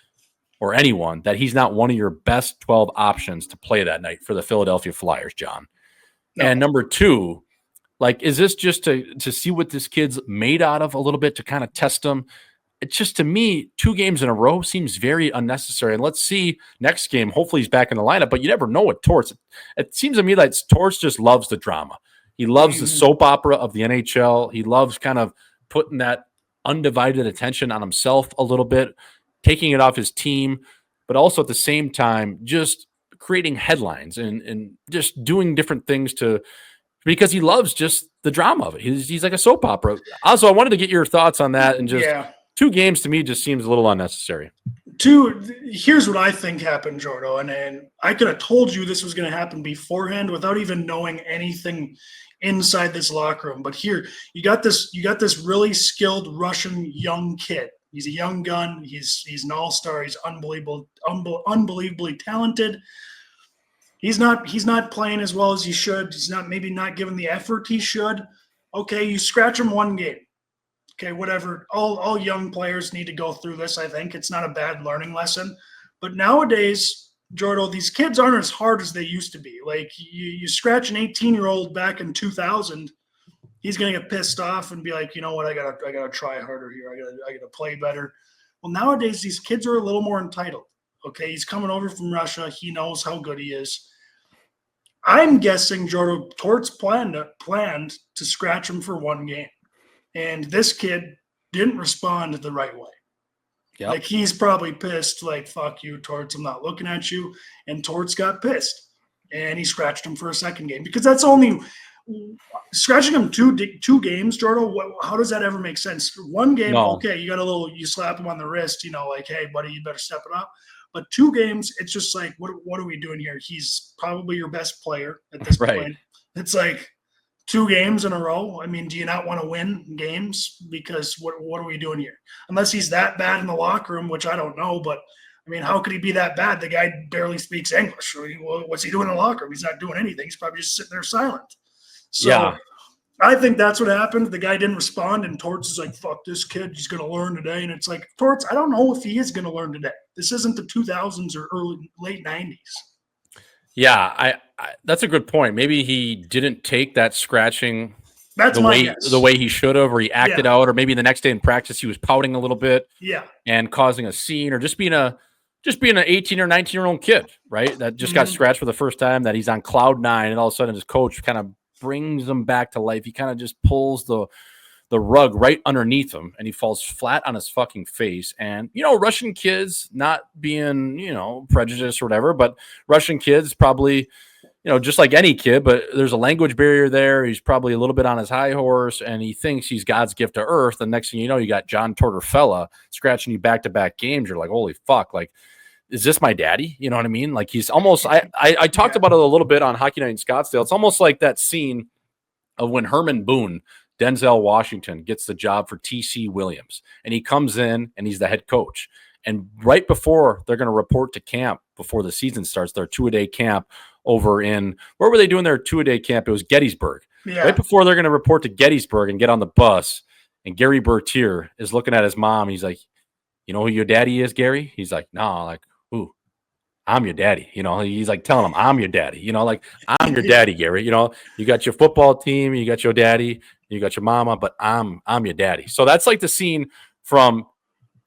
or anyone that he's not one of your best 12 options to play that night for the Philadelphia Flyers, John. No. And number 2, like, is this just to see what this kid's made out of a little bit, to kind of test him? It's just, to me, 2 games in a row seems very unnecessary. And let's see next game. Hopefully he's back in the lineup, but you never know with Torts. It seems to me like Torts just loves the drama. He loves the soap opera of the NHL. He loves kind of putting that undivided attention on himself a little bit, taking it off his team, but also at the same time just creating headlines and just doing different things because he loves just the drama of it. He's like a soap opera. Also, I wanted to get your thoughts on that, and just 2 games to me just seems a little unnecessary. Here's what I think happened, Jordo, and I could have told you this was going to happen beforehand without even knowing anything inside this locker room. But here, you got this really skilled Russian young kid. He's a young gun. He's an all-star. He's unbelievably talented. He's not playing as well as he should. He's maybe not giving the effort he should. Okay, you scratch him 1 game. Okay, whatever. All young players need to go through this, I think. It's not a bad learning lesson. But nowadays, Jordo, these kids aren't as hard as they used to be. Like, you scratch an 18-year-old back in 2000, he's gonna get pissed off and be like, you know what, I gotta try harder here. I gotta play better. Well, nowadays these kids are a little more entitled. Okay, he's coming over from Russia. He knows how good he is. I'm guessing Jordan Torts planned to scratch him for one game, and this kid didn't respond the right way. Yep. Like he's probably pissed, like, fuck you, Torts, I'm not looking at you. And Torts got pissed. And he scratched him for a second game. Because that's only scratching him two games, Jordan. How does that ever make sense? One game, okay, you slap him on the wrist, like, hey, buddy, you better step it up. But 2 games, it's just like, what are we doing here? He's probably your best player at this point. It's like 2 games in a row. I mean, do you not want to win games? Because what are we doing here? Unless he's that bad in the locker room, which I don't know. But, I mean, how could he be that bad? The guy barely speaks English. What's he doing in the locker room? He's not doing anything. He's probably just sitting there silent. So yeah. I think that's what happened. The guy didn't respond, and Torts is like, fuck this kid. He's going to learn today. And it's like, Torts, I don't know if he is going to learn today. This isn't the 2000s or late 90s. Yeah, I that's a good point. Maybe he didn't take that scratching the way he should have, or he acted out, or maybe the next day in practice he was pouting a little bit, and causing a scene, or just being an 18 or 19-year-old kid, right? That just got scratched for the first time, that he's on cloud 9, and all of a sudden his coach kind of brings him back to life. He kind of just pulls the rug right underneath him, and he falls flat on his fucking face. And, Russian kids, not being, prejudiced or whatever, but Russian kids probably, just like any kid, but there's a language barrier there. He's probably a little bit on his high horse, and he thinks he's God's gift to earth. The next thing you know, you got John Tortorella scratching you back-to-back games. You're like, holy fuck, like, is this my daddy? You know what I mean? Like, he's almost, I talked about it a little bit on Hockey Night in Scottsdale. It's almost like that scene of when Herman Boone, Denzel Washington, gets the job for T.C. Williams, and he comes in and he's the head coach. And right before they're going to report to camp, before the season starts, their 2-a-day camp over in, where were they doing their 2-a-day camp? It was Gettysburg. Yeah. Right before they're going to report to Gettysburg and get on the bus, and Gary Bertier is looking at his mom. He's like, you know who your daddy is, Gary? He's like, no, like, who? I'm your daddy. He's like telling him, I'm your daddy. Like, I'm your daddy, Gary. You got your football team, you got your daddy, you got your mama, but I'm your daddy. So that's like the scene from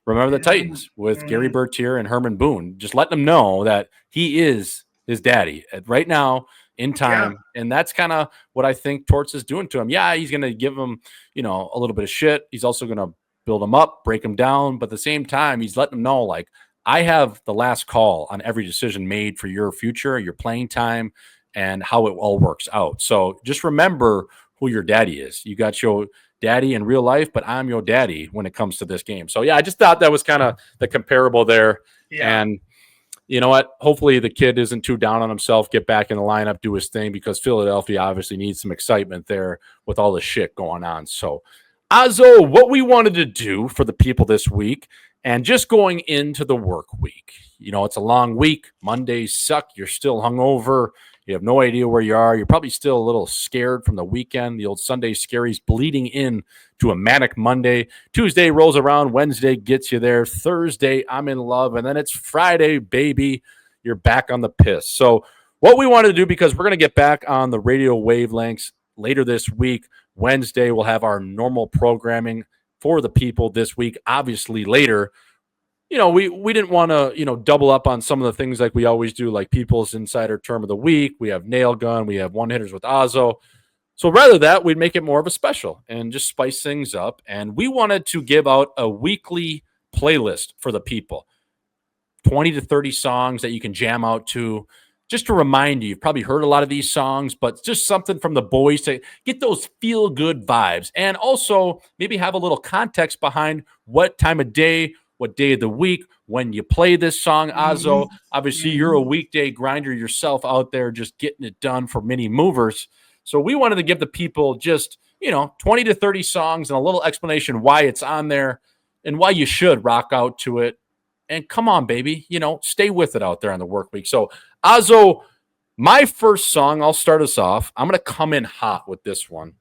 Remember the Titans with Gary Bertier and Herman Boone, just letting them know that he is his daddy right now in time. Yeah. And that's kind of what I think Torts is doing to him. Yeah, he's going to give him, a little bit of shit. He's also going to build him up, break him down. But at the same time, he's letting him know, like, I have the last call on every decision made for your future, your playing time, and how it all works out. So just remember who your daddy is. You got your daddy in real life, but I'm your daddy when it comes to this game. So yeah, I just thought that was kind of the comparable there. Yeah. And you know what? Hopefully the kid isn't too down on himself, get back in the lineup, do his thing, because Philadelphia obviously needs some excitement there with all the shit going on. So Azo, what we wanted to do for the people this week, and just going into the work week, it's a long week. Mondays suck. You're still hungover. You have no idea where you are. You're probably still a little scared from the weekend. The old Sunday scaries bleeding in to a manic Monday. Tuesday rolls around. Wednesday gets you there. Thursday, I'm in love. And then it's Friday, baby. You're back on the piss. So what we wanted to do, because we're going to get back on the radio wavelengths later this week. Wednesday, we'll have our normal programming for the people this week. Obviously, later, we didn't want to, double up on some of the things like we always do, like People's Insider Term of the Week. We have Nail Gun. We have One Hitters with Azo. So rather that, we'd make it more of a special and just spice things up. And we wanted to give out a weekly playlist for the people. 20 to 30 songs that you can jam out to. Just to remind you, you've probably heard a lot of these songs, but just something from the boys to get those feel-good vibes. And also maybe have a little context behind what time of day, what day of the week, when you play this song, Azo. Obviously, you're a weekday grinder yourself out there just getting it done for mini movers. So we wanted to give the people just, 20 to 30 songs and a little explanation why it's on there and why you should rock out to it. And come on, baby, stay with it out there on the work week. So, Azo, my first song, I'll start us off. I'm going to come in hot with this one.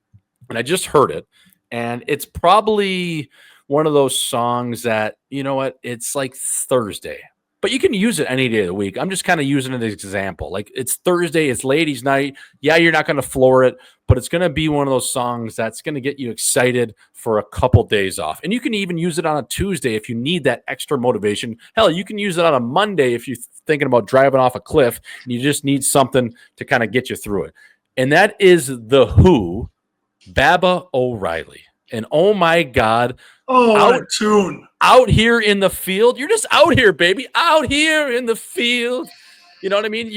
And I just heard it. And it's probably one of those songs that, it's like Thursday. but you can use it any day of the week. I'm just kind of using it as an example. Like it's Thursday, it's ladies' night. Yeah, you're not going to floor it, but it's going to be one of those songs that's going to get you excited for a couple days off. And you can even use it on a Tuesday if you need that extra motivation. Hell, you can use it on a Monday if you're thinking about driving off a cliff and you just need something to kind of get you through it. And that is The Who, Baba O'Reilly. And oh my God. Oh, what a tune. Out here in the field. You're just out here, baby. Out here in the field. You know what I mean?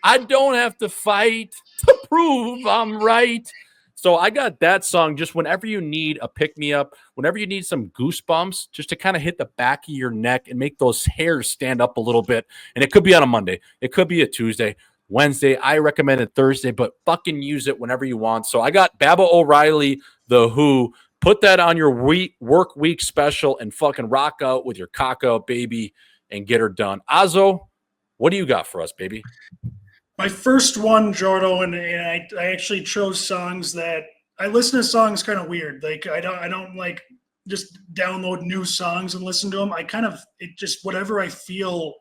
I don't have to fight to prove I'm right. So I got that song just whenever you need a pick-me-up, whenever you need some goosebumps, just to kind of hit the back of your neck and make those hairs stand up a little bit. And it could be on a Monday. It could be a Tuesday, Wednesday. I recommended Thursday, but fucking use it whenever you want. So I got Baba O'Reilly, The Who. Put that on your work week special and fucking rock out with your cock out, baby, and get her done. Azo, what do you got for us, baby? My first one, Jordo, and I actually chose songs that I listen to songs kind of weird. Like I don't like just download new songs and listen to them. It just whatever I feel.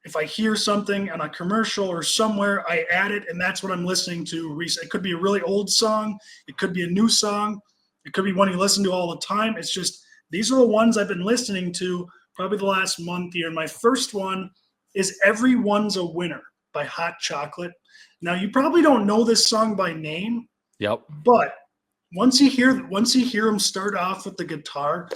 If I hear something on a commercial or somewhere, I add it, and that's what I'm listening to. It could be a really old song. It could be a new song. It could be one you listen to all the time. It's just these are the ones I've been listening to probably the last month here. And my first one is Everyone's a Winner by Hot Chocolate. Now, you probably don't know this song by name. Yep. But once you hear them start off with the guitar,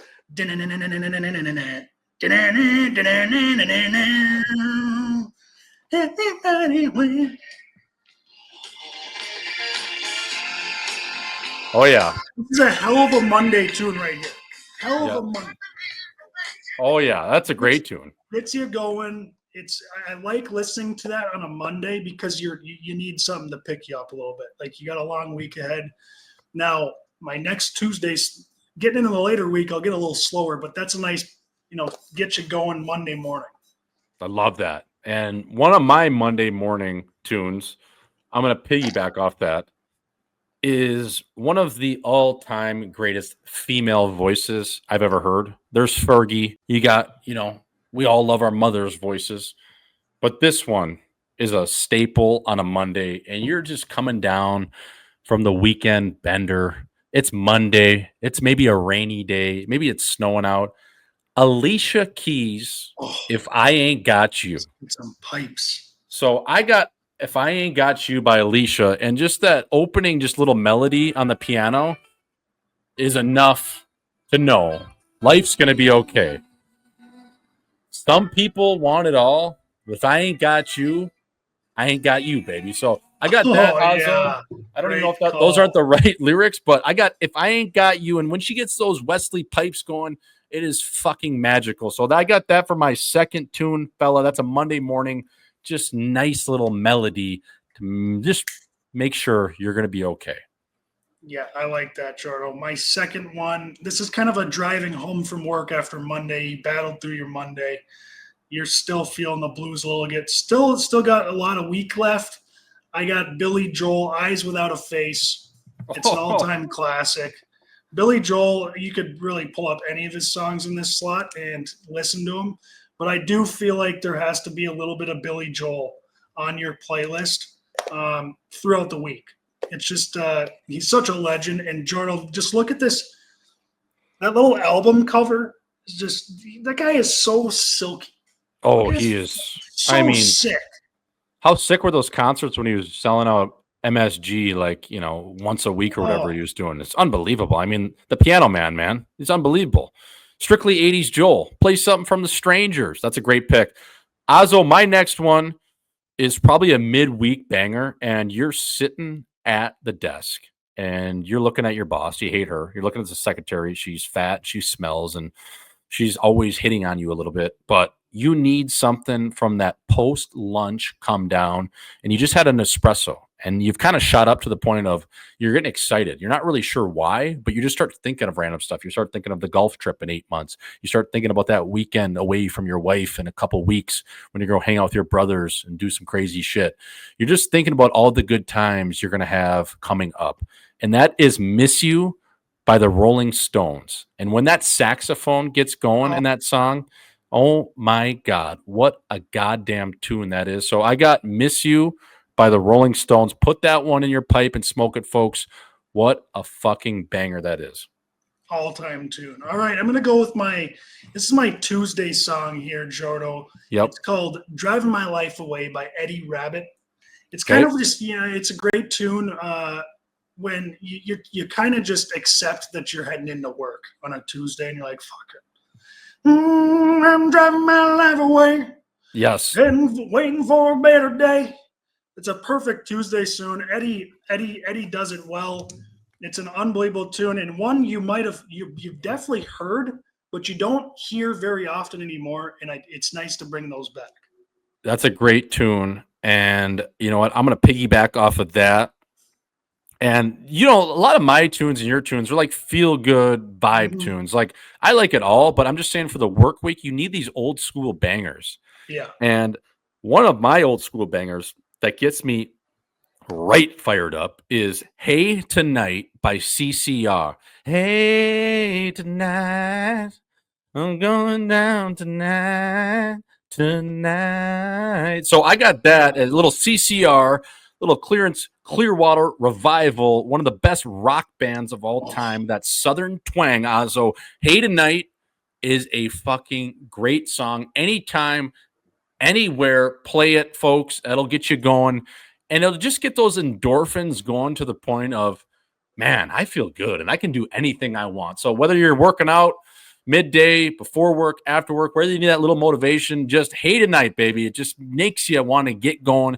oh, yeah. This is a hell of a Monday tune right here. Hell of a Monday. Oh, yeah. That's a great tune. Gets you going. I like listening to that on a Monday because you need something to pick you up a little bit. Like you got a long week ahead. Now, my next Tuesday's getting into the later week, I'll get a little slower, but that's a nice, get you going Monday morning. I love that. And one of my Monday morning tunes, I'm going to piggyback off that, is one of the all-time greatest female voices I've ever heard. There's Fergie. You got, we all love our mother's voices, but this one is a staple on a Monday, and you're just coming down from the weekend bender. It's Monday. It's maybe a rainy day. Maybe it's snowing out. Alicia Keys, If I Ain't Got You. Some pipes. So I got If I Ain't Got You by Alicia, and just that opening, just little melody on the piano is enough to know life's going to be okay. Some people want it all. If I ain't got you, I ain't got you, baby. So I got that. Yeah. I don't even know if those aren't the right lyrics, but I got If I Ain't Got You. And when she gets those Wesley pipes going, it is fucking magical. So I got that for my second tune, fella. That's a Monday morning, just nice little melody to just make sure you're going to be okay. Yeah, I like that, Jordo. My second one, this is kind of a driving home from work after Monday. You battled through your Monday. You're still feeling the blues a little bit. Still got a lot of week left. I got Billy Joel, Eyes Without a Face. It's an all-time classic. Billy Joel, you could really pull up any of his songs in this slot and listen to them. But I do feel like there has to be a little bit of Billy Joel on your playlist throughout the week. It's just he's such a legend. And Jordan, just look at this. That little album cover is just that guy is so silky. Oh, he is so sick. How sick were those concerts when he was selling out MSG once a week or whatever he was doing? It's unbelievable. I mean, the Piano Man, he's unbelievable. Strictly 80s Joel. Play something from The Strangers. That's a great pick. Azo, my next one is probably a midweek banger, and you're sitting at the desk and you're looking at your boss. You hate her. You're looking at the secretary. She's fat. She smells, and she's always hitting on you a little bit, but you need something from that post-lunch come down, and you just had an espresso, and you've kind of shot up to the point of you're getting excited. You're not really sure why, but you just start thinking of random stuff. You start thinking of the golf trip in 8 months. You start thinking about that weekend away from your wife in a couple weeks when you go hang out with your brothers and do some crazy shit. You're just thinking about all the good times you're going to have coming up, and that is Miss You by the Rolling Stones. And when that saxophone gets going in that song, Oh my God. What a goddamn tune that is. So I got Miss You by the Rolling Stones. Put that one in your pipe and smoke it, folks. What a fucking banger that is. All-time tune. All right, I'm gonna go with this is my Tuesday song here, Jordo. Yep. It's called "Driving My Life Away" by Eddie Rabbit. It's kind of just, it's a great tune when you kind of just accept that you're heading into work on a Tuesday and you're like, fuck it. I'm driving my life away Yes. and waiting for a better day. It's a perfect Tuesday tune. Eddie does it well. It's an unbelievable tune, and one you've definitely heard, but you don't hear very often anymore. And it's nice to bring those back. That's a great tune. And you know what? I'm going to piggyback off of that. And, a lot of my tunes and your tunes are like feel good vibe tunes. Like, I like it all, but I'm just saying for the work week, you need these old school bangers. Yeah. And one of my old school bangers that gets me right fired up is Hey Tonight by CCR. Hey tonight, I'm going down tonight. So I got that, a little CCR, little Clearwater Revival, one of the best rock bands of all time. That Southern twang. So Hey Tonight is a fucking great song. Anytime, anywhere, play it, folks. It'll get you going. And it'll just get those endorphins going to the point of, man, I feel good and I can do anything I want. So whether you're working out midday, before work, after work, whether you need that little motivation, just Hey Tonight, baby. It just makes you want to get going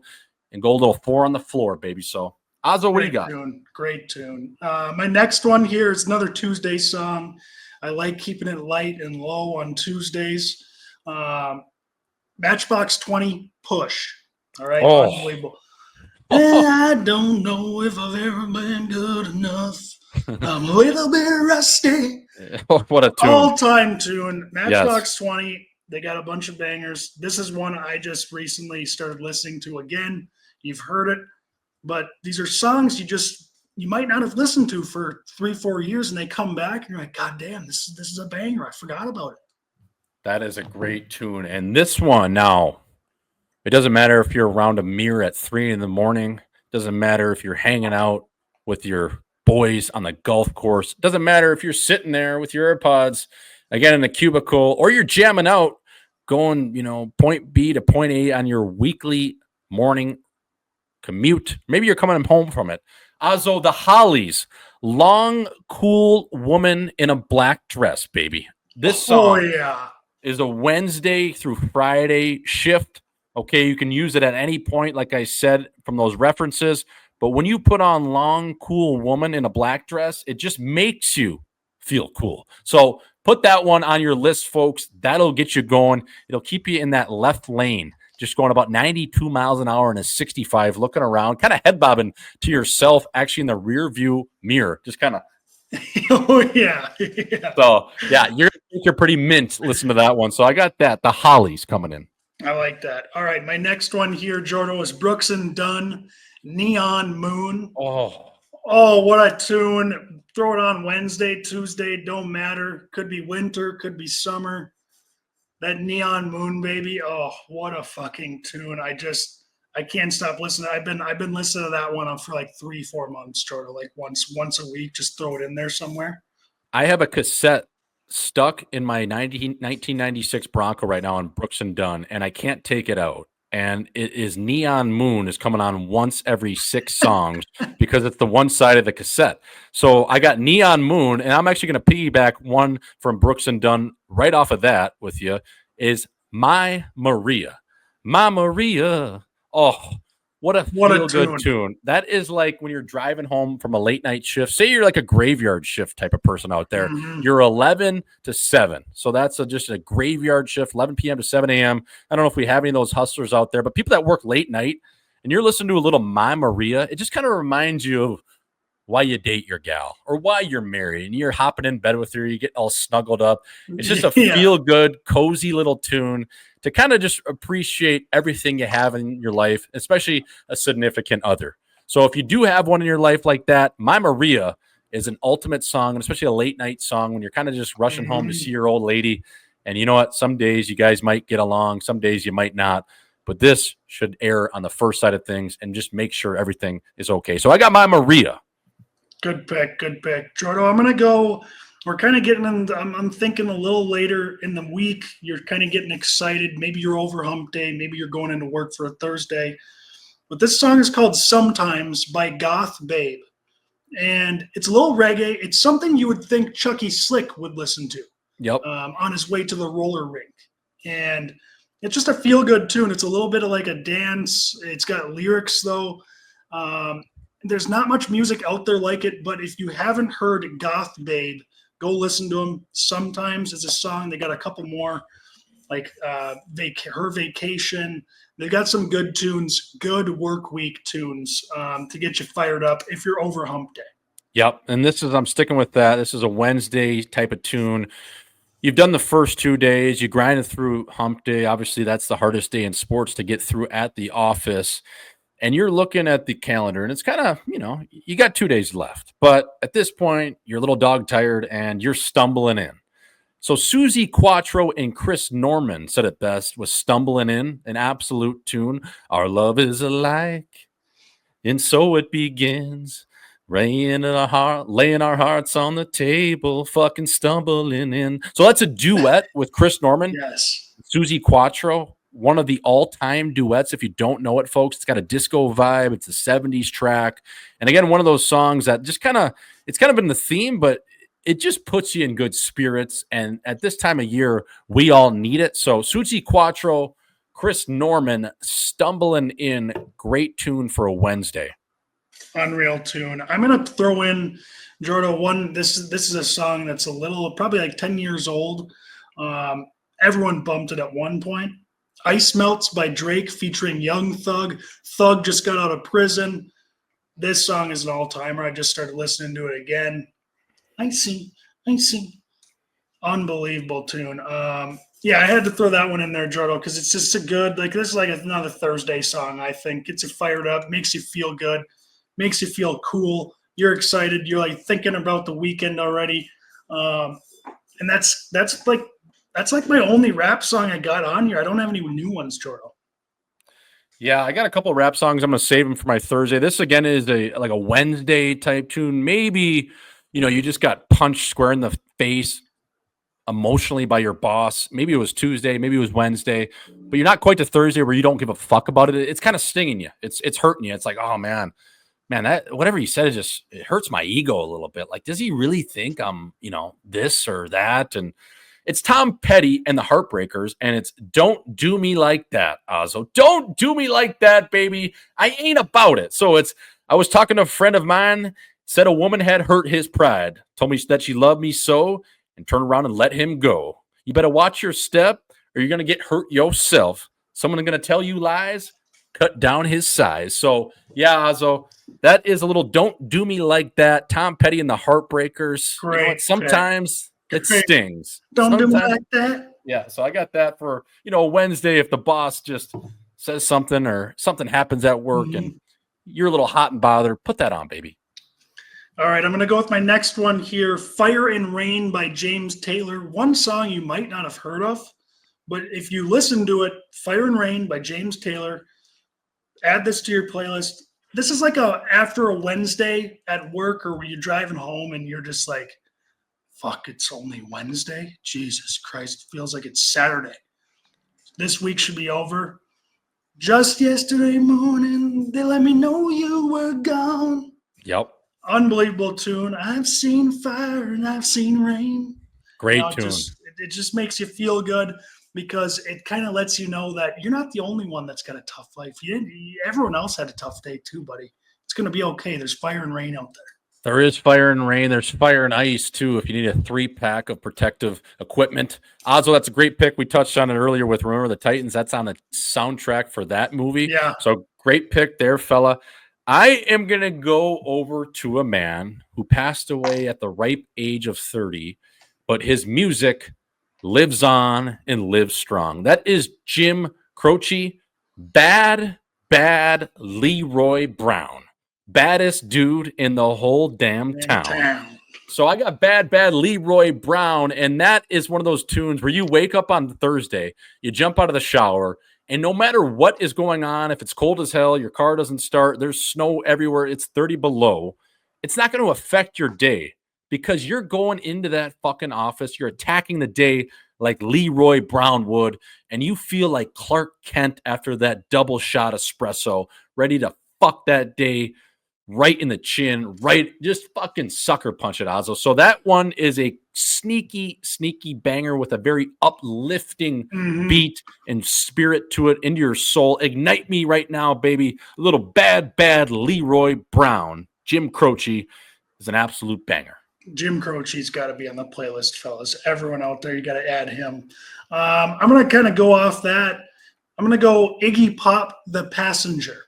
and go a little 4 on the floor, baby. So, Ozzo, what do you got? Great tune. My next one here is another Tuesday song. I like keeping it light and low on Tuesdays. Matchbox 20, Push. All right, unbelievable. I don't know if I've ever been good enough. I'm a little bit rusty. What a tune. All-time tune. Matchbox 20, they got a bunch of bangers. This is one I just recently started listening to again. You've heard it, but these are songs you might not have listened to for 3-4 years, and they come back, and you're like, God damn, this is a banger. I forgot about it. That is a great tune. And this one now, it doesn't matter if you're around a mirror at 3 in the morning. It doesn't matter if you're hanging out with your boys on the golf course. It doesn't matter if you're sitting there with your AirPods, again, in a cubicle, or you're jamming out, going, point B to point A on your weekly morning commute. Maybe you're coming home from it. Ozzo, the Hollies, Long Cool Woman in a Black Dress, baby. This song is a Wednesday through Friday shift. Okay, you can use it at any point, like I said, from those references. But when you put on Long Cool Woman in a Black Dress, it just makes you feel cool. So put that one on your list, folks. That'll get you going. It'll keep you in that left lane, just going about 92 miles an hour in a 65, looking around, kind of head bobbing to yourself, actually in the rear view mirror, just kind of. Yeah. So, yeah, you're pretty mint. Listen to that one. So I got that. The Hollies coming in. I like that. All right, my next one here, Jordo, is Brooks and Dunn, Neon Moon. Oh, what a tune. Throw it on Wednesday, Tuesday, don't matter. Could be winter, could be summer. That Neon Moon, baby. Oh, what a fucking tune. I can't stop listening. I've been listening to that one for like 3-4 months, Jordo, like once a week. Just throw it in there somewhere. I have a cassette stuck in my 1996 Bronco right now on Brooks and Dunn, and I can't take it out. And it is Neon Moon is coming on once every 6 songs because it's the one side of the cassette. So I got Neon Moon, and I'm actually going to piggyback one from Brooks and Dunn right off of that with you, is My Maria. My Maria. Oh, what a feel-good tune. That is like when you're driving home from a late-night shift. Say you're like a graveyard shift type of person out there. Mm-hmm. You're 11 to 7. So that's just a graveyard shift, 11 p.m. to 7 a.m. I don't know if we have any of those hustlers out there, but people that work late night and you're listening to a little My Maria, it just kind of reminds you of why you date your gal or why you're married and you're hopping in bed with her. You get all snuggled up. It's just a feel-good, cozy little tune to kind of just appreciate everything you have in your life, especially a significant other. So if you do have one in your life like that, My Maria is an ultimate song, and especially a late night song when you're kind of just rushing home to see your old lady. And you know what? Some days you guys might get along. Some days you might not. But this should err on the first side of things and just make sure everything is okay. So I got my Maria. Good pick. Jordo, I'm going to go. We're kind of getting in. I'm thinking a little later in the week. You're kind of getting excited. Maybe you're over hump day. Maybe you're going into work for a Thursday. But this song is called Sometimes by Goth Babe. And it's a little reggae. It's something you would think Chucky Slick would listen to. Yep. On his way to the roller rink. And it's just a feel-good tune. It's a little bit of like a dance. It's got lyrics, though. There's not much music out there like it, but if you haven't heard Goth Babe, go listen to him. Sometimes it's a song. They got a couple more, like Her Vacation. They've got some good tunes, good Workweek tunes to get you fired up if you're over hump day. Yep. And I'm sticking with that. This is a Wednesday type of tune. You've done the first 2 days. You grinded through hump day. Obviously, that's the hardest day in sports to get through at the office. And you're looking at the calendar, and it's kind of, you got 2 days left. But at this point, you're a little dog tired, and you're stumbling in. So Susie Quattro and Chris Norman said it best with Stumbling In, an absolute tune. Our love is alike, and so it begins. Laying our hearts on the table, fucking stumbling in. So that's a duet with Chris Norman. Yes. Susie Quattro, one of the all-time duets. If you don't know it, folks, it's got a disco vibe. It's a 70s track. And again, one of those songs that just it's kind of been the theme, but it just puts you in good spirits. And at this time of year, we all need it. So Susie Quattro, Chris Norman, Stumbling In, great tune for a Wednesday. Unreal tune. I'm gonna throw in Jordo one. This is a song that's probably like 10 years old. Everyone bumped it at one point. Ice Melts by Drake featuring Young Thug. Thug just got out of prison. This song is an all-timer. I just started listening to it again. I see. Unbelievable tune. Yeah, I had to throw that one in there, Jordo, because it's just a good, this is like another Thursday song, I think. Gets you fired up, makes you feel good. Makes you feel cool. You're excited. You're like thinking about the weekend already. And that's like my only rap song I got on here. I don't have any new ones, Jordo. Yeah, I got a couple of rap songs. I'm going to save them for my Thursday. This again is a Wednesday type tune. Maybe, you just got punched square in the face emotionally by your boss. Maybe it was Tuesday, maybe it was Wednesday, but you're not quite to Thursday where you don't give a fuck about it. It's kind of stinging you. It's hurting you. It's like, oh man, that whatever he said it hurts my ego a little bit. Like, does he really think I'm, this or that? And it's Tom Petty and the Heartbreakers, and it's Don't Do Me Like That, Ozzo. Don't do me like that, baby. I ain't about it. So I was talking to a friend of mine, said a woman had hurt his pride, told me that she loved me so, and turned around and let him go. You better watch your step, or you're going to get hurt yourself. Someone going to tell you lies, cut down his size. So, yeah, Ozzo, that is a little Don't Do Me Like That. Tom Petty and the Heartbreakers. Great. Sometimes it stings. Don't do me like that. Yeah, so I got that for, Wednesday if the boss just says something or something happens at work and you're a little hot and bothered, put that on, baby. All right, I'm going to go with my next one here, Fire and Rain by James Taylor. One song you might not have heard of, but if you listen to it, Fire and Rain by James Taylor, add this to your playlist. This is like after a Wednesday at work or when you're driving home and you're just like, fuck, it's only Wednesday? Jesus Christ, it feels like it's Saturday. This week should be over. Just yesterday morning, they let me know you were gone. Yep. Unbelievable tune. I've seen fire and I've seen rain. Great tune. It just makes you feel good because it kind of lets you know that you're not the only one that's got a tough life. Everyone else had a tough day too, buddy. It's going to be okay. There's fire and rain out there. There is fire and rain. There's fire and ice, too, if you need a 3-pack of protective equipment. Ozzo, that's a great pick. We touched on it earlier with Remember the Titans. That's on the soundtrack for that movie. Yeah. So great pick there, fella. I am going to go over to a man who passed away at the ripe age of 30, but his music lives on and lives strong. That is Jim Croce, Bad Leroy Brown. Baddest dude in the whole damn town. So I got Bad Bad Leroy Brown, and that is one of those tunes where you wake up on Thursday, you jump out of the shower, and no matter what is going on, if it's cold as hell, your car doesn't start, there's snow everywhere, it's 30 below, it's not going to affect your day because you're going into that fucking office, you're attacking the day like Leroy Brown would, and you feel like Clark Kent after that double shot espresso, ready to fuck that day right in the chin, right? Just fucking sucker punch it, Ozzo. So that one is a sneaky, sneaky banger with a very uplifting beat and spirit to it into your soul. Ignite me right now, baby. A little Bad Bad Leroy Brown. Jim Croce is an absolute banger. Jim Croce's got to be on the playlist, fellas. Everyone out there, you got to add him. I'm going to kind of go off that. I'm going to go Iggy Pop, The Passenger.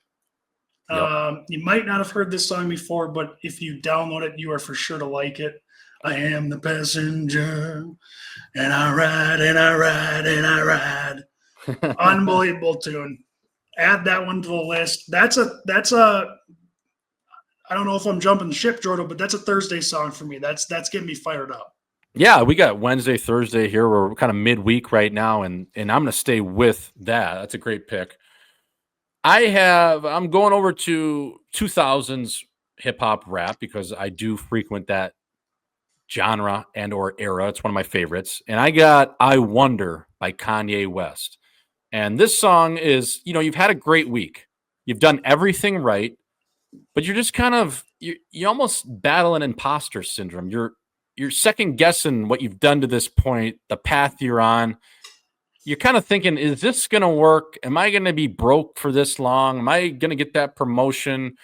Yep. You might not have heard this song before, but if you download it, you are for sure to like it. I am the passenger, and I ride, and I ride, and I ride. Unbelievable tune. Add that one to the list. That's a. I don't know if I'm jumping the ship, Jordan, but that's a Thursday song for me. That's getting me fired up. Yeah, we got Wednesday, Thursday here. We're kind of midweek right now, and I'm going to stay with that. That's a great pick. I'm going over to 2000s hip hop rap because I do frequent that genre and or era. It's one of my favorites. And I got I Wonder by Kanye West. And this song is, you've had a great week. You've done everything right, but you're just kind of, you almost battle an imposter syndrome. You're second guessing what you've done to this point, the path you're on. You're kind of thinking, is this going to work? Am I going to be broke for this long? Am I going to get that promotion?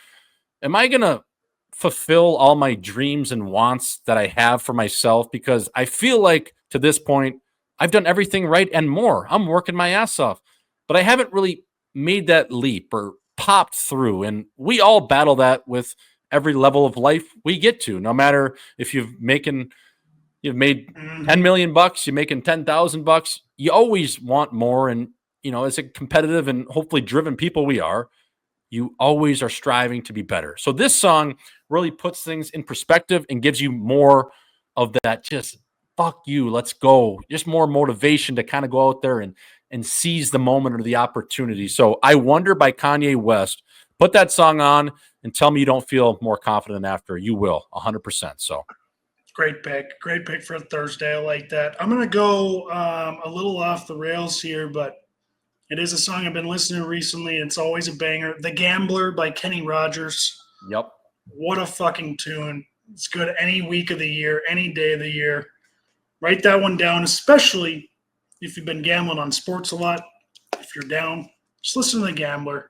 Am I going to fulfill all my dreams and wants that I have for myself? Because I feel like to this point, I've done everything right and more. I'm working my ass off, but I haven't really made that leap or popped through. And we all battle that with every level of life we get to, no matter if you've made $10 million, you're making $10,000. You always want more. And, as a competitive and hopefully driven people we are, you always are striving to be better. So this song really puts things in perspective and gives you more of that just fuck you, let's go. Just more motivation to kind of go out there and seize the moment or the opportunity. So I Wonder by Kanye West. Put that song on and tell me you don't feel more confident after. You will, 100%. So great pick for a Thursday. I like that. I'm going to go a little off the rails here, but it is a song I've been listening to recently. It's always a banger. The Gambler by Kenny Rogers. Yep. What a fucking tune. It's good any week of the year, any day of the year. Write that one down, especially if you've been gambling on sports a lot. If you're down, just listen to The Gambler.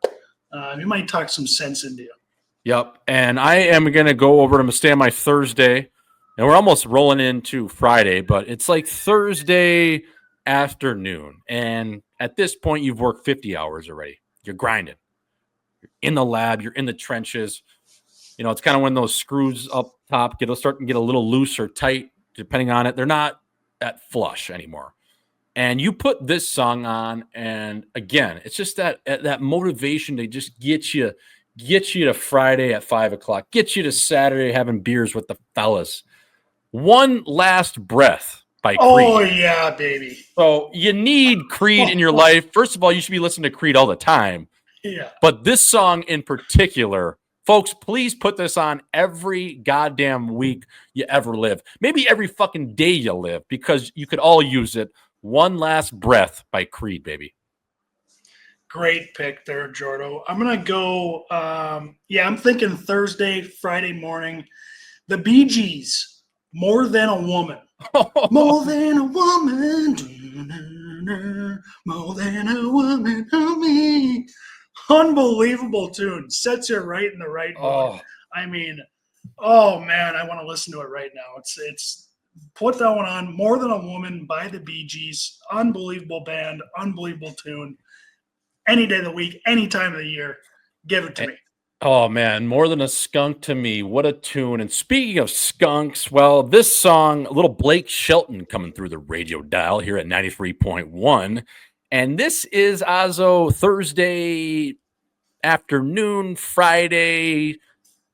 He might talk some sense into you. Yep. And I am going to go over to stay on my Thursday. And we're almost rolling into Friday, but it's like Thursday afternoon. And at this point, you've worked 50 hours already. You're grinding. You're in the lab. You're in the trenches. It's kind of when those screws up top start to get a little loose or tight, depending on it. They're not at flush anymore. And you put this song on, and again, it's just that motivation to just get you to Friday at 5:00, get you to Saturday having beers with the fellas. One Last Breath by Creed. Oh, yeah, baby. So you need Creed in your life. First of all, you should be listening to Creed all the time. Yeah. But this song in particular, folks, please put this on every goddamn week you ever live. Maybe every fucking day you live, because you could all use it. One Last Breath by Creed, baby. Great pick there, Jordo. I'm going to go, I'm thinking Thursday, Friday morning. The Bee Gees, More Than a Woman. More than a woman. More than a woman to me. Unbelievable tune. Sets you right in the right mood. I mean, oh man, I want to listen to it right now. It's put that one on. More Than a Woman by the Bee Gees. Unbelievable band, unbelievable tune. Any day of the week, any time of the year, give it to me. Oh man, More Than a Skunk to me. What a tune. And speaking of skunks, well, this song, a little Blake Shelton coming through the radio dial here at 93.1. And this is Ozzo Thursday afternoon, Friday,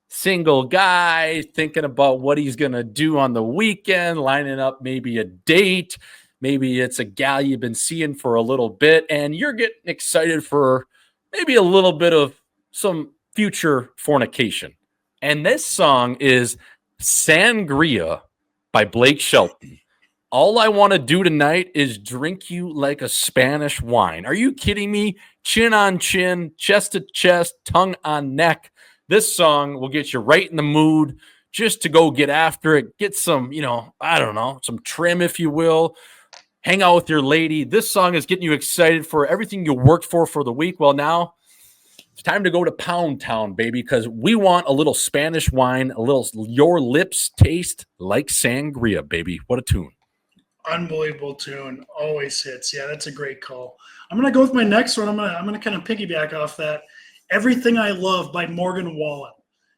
single guy thinking about what he's going to do on the weekend, lining up maybe a date. Maybe it's a gal you've been seeing for a little bit, and you're getting excited for maybe a little bit of some future fornication. And this song is Sangria by Blake Shelton. All I want to do tonight is drink you like a Spanish wine. Are you kidding me? Chin on chin, chest to chest, tongue on neck. This song will get you right in the mood just to go get after it. Get some, I don't know, some trim, if you will. Hang out with your lady. This song is getting you excited for everything you worked for the week. Well, now it's time to go to Pound Town, baby, because we want a little Spanish wine, a little your lips taste like sangria, baby. What a tune. Unbelievable tune. Always hits. Yeah, that's a great call. I'm gonna go with my next one. I'm gonna kind of piggyback off that. Everything I Love by Morgan Wallen.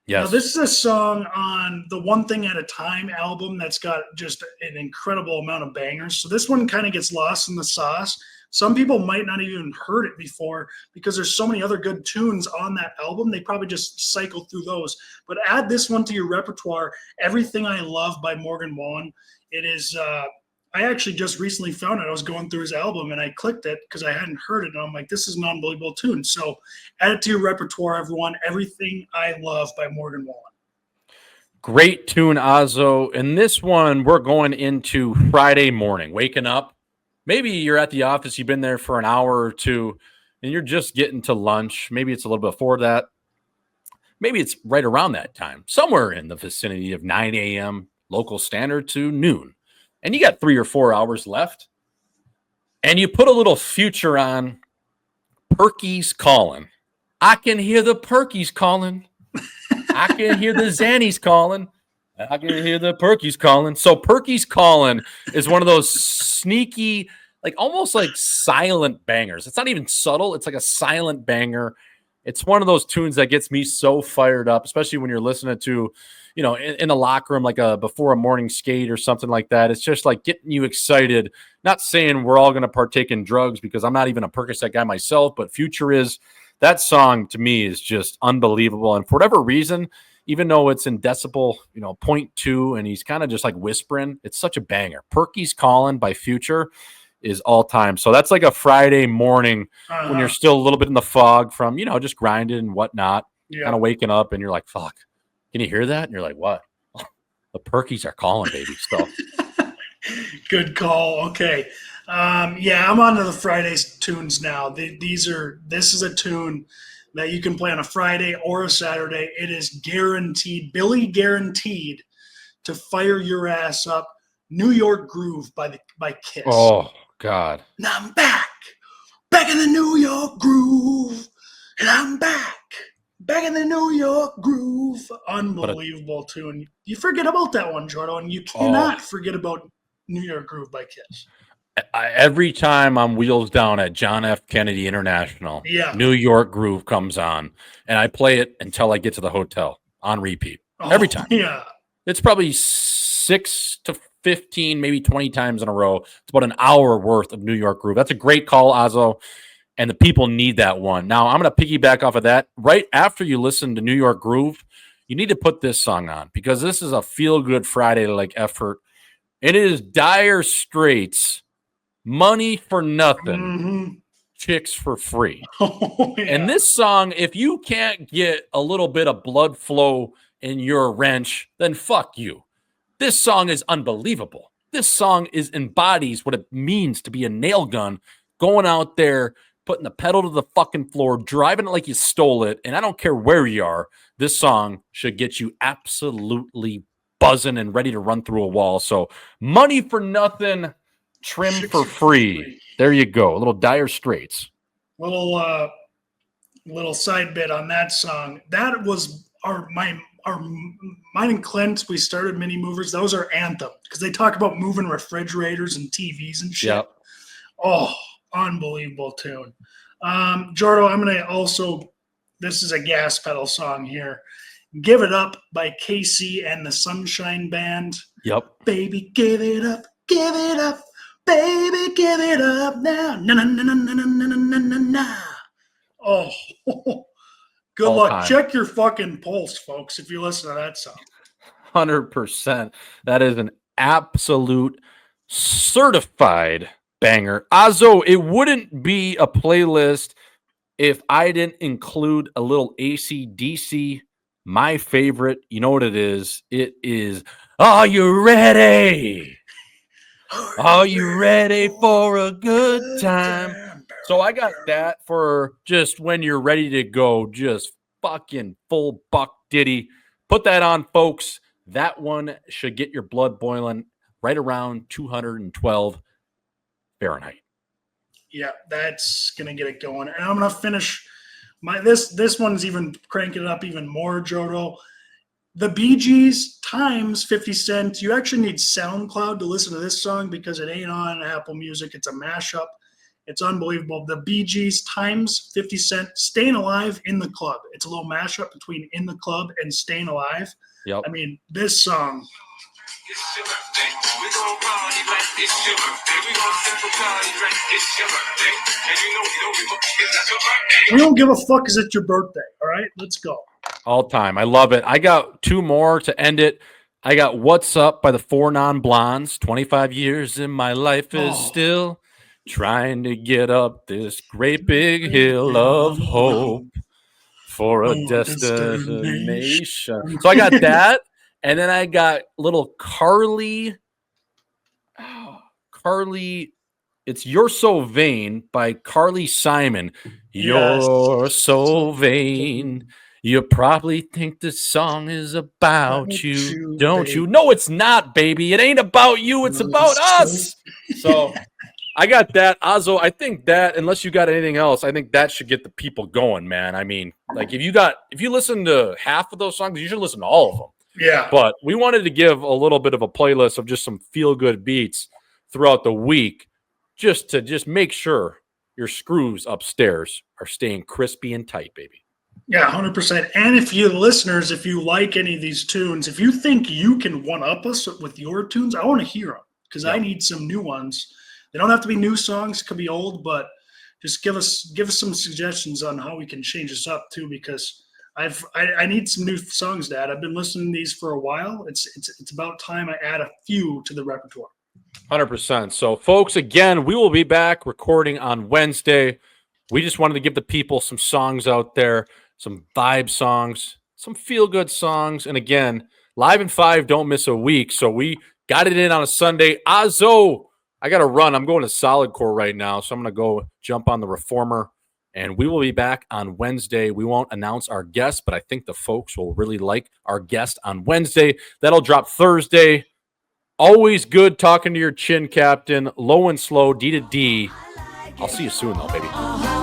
Yes. Now, this is a song on the One Thing at a Time album that's got just an incredible amount of bangers. So this one kind of gets lost in the sauce. Some people might not even heard it before because there's so many other good tunes on that album. They probably just cycle through those. But add this one to your repertoire, Everything I Love by Morgan Wallen. It is I actually just recently found it. I was going through his album and I clicked it because I hadn't heard it. And I'm like, this is an unbelievable tune. So add it to your repertoire, everyone. Everything I Love by Morgan Wallen. Great tune, Ozzo. And this one, we're going into Friday morning, waking up. Maybe you're at the office, you've been there for an hour or two, and you're just getting to lunch. Maybe it's a little bit before that. Maybe it's right around that time, somewhere in the vicinity of 9 a.m. local standard to noon. And you got 3 or 4 hours left. And you put a little Future on, Perky's Calling. I can hear the Perky's calling. I can hear the Zannies calling. I can hear the Perky's calling. So Perky's Calling is one of those sneaky, like almost like silent bangers. It's not even subtle. It's like a silent banger. It's one of those tunes that gets me so fired up, especially when you're listening to, in the locker room, like before a morning skate or something like that. It's just like getting you excited. Not saying we're all going to partake in drugs because I'm not even a Percocet guy myself, but Future is. That song to me is just unbelievable. And for whatever reason, even though it's in decibel, 0.2, and he's kind of just like whispering, it's such a banger. Perky's Calling by Future is all time. So that's like a Friday morning when you're still a little bit in the fog from, just grinding and whatnot, kind of waking up and you're like, fuck, can you hear that? And you're like, what? The Perkies are calling, baby. So Good call. Okay. I'm on to the Fridays tunes now. This is a tune that you can play on a Friday or a Saturday. It is guaranteed, Billy guaranteed to fire your ass up. New York Groove by Kiss. Oh God. Now I'm back in the New York groove, and I'm back in the New York groove. Unbelievable tune. You forget about that one, Jordan, and you cannot forget about New York Groove by Kiss. Every time I'm wheels down at John F. Kennedy International, New York Groove comes on, and I play it until I get to the hotel on repeat. Every time. Yeah. It's probably 6 to 15, maybe 20 times in a row. It's about an hour worth of New York Groove. That's a great call, Ozzo, and the people need that one. Now, I'm going to piggyback off of that. Right after you listen to New York Groove, you need to put this song on because this is a feel-good Friday-like effort. It is Dire Straits, Money for Nothing, Chicks for Free. And this song, if you can't get a little bit of blood flow in your wrench, then fuck you. This song is unbelievable. This song embodies what it means to be a nail gun, going out there, putting the pedal to the fucking floor, driving it like you stole it. And I don't care where you are. This song should get you absolutely buzzing and ready to run through a wall. So Money for Nothing, Trim for Free. There you go. A little Dire Straits. Little side bit on that song. That was mine and Clint. We started Mini Movers. That was our anthem because they talk about moving refrigerators and TVs and shit. Yep. Oh, unbelievable tune. Jordo, I'm going to also, this is a gas pedal song here. Give It Up by KC and the Sunshine Band. Yep. Baby, give it up, baby, give it up now. Na na na na na na na na na. Oh, Good All luck. time. Check your fucking pulse, folks, if you listen to that song. 100%. That is an absolute certified banger. Azo, it wouldn't be a playlist if I didn't include a little AC/DC. My favorite, you know what it is? It is, are you ready? Are you ready for a good time? So I got that for just when you're ready to go, just fucking full buck ditty. Put that on, folks. That one should get your blood boiling right around 212 Fahrenheit. Yeah, that's gonna get it going. And I'm gonna finish this one's even cranking it up even more, Jodo. The Bee Gees times 50 Cent. You actually need SoundCloud to listen to this song because it ain't on Apple Music. It's a mashup. It's unbelievable. The Bee Gees times 50 Cent, Staying Alive in the Club. It's a little mashup between In the Club and Staying Alive. Yep. I mean, this song. It's your birthday. We gon' party like it's your birthday. We gon' simple party like it's your birthday. And you know we don't give a fuck. It's not your birthday. We don't give a fuck. Is it your birthday? All right, let's go. All time. I love it. I got two more to end it. I got What's Up by the Four Non-Blondes. 25 years in my life is still trying to get up this great big hill of hope for a destination. So I got that. And then I got little Carly. It's You're So Vain by Carly Simon. Yes. You're so vain. You probably think this song is about you, don't you? No, it's not, baby. It ain't about you. It's about us. So I got that. Azo, I think that, unless you got anything else, I think that should get the people going, man. I mean, like if you listen to half of those songs, you should listen to all of them. Yeah. But we wanted to give a little bit of a playlist of just some feel-good beats throughout the week just to make sure your screws upstairs are staying crispy and tight, baby. Yeah, 100%. And if you listeners, if you like any of these tunes, if you think you can one-up us with your tunes, I want to hear them because I need some new ones. They don't have to be new songs. It could be old, but just give us some suggestions on how we can change this up too, because I need some new songs to add. I've been listening to these for a while. It's about time I add a few to the repertoire. 100%. So, folks, again, we will be back recording on Wednesday. We just wanted to give the people some songs out there, some vibe songs, some feel-good songs. And again, Live in 5 don't miss a week. So we got it in on a Sunday. Azo, I got to run. I'm going to Solid Core right now. So I'm going to go jump on the Reformer. And we will be back on Wednesday. We won't announce our guest, but I think the folks will really like our guest on Wednesday. That'll drop Thursday. Always good talking to your chin captain. Low and slow, D to D. I'll see you soon, though, baby.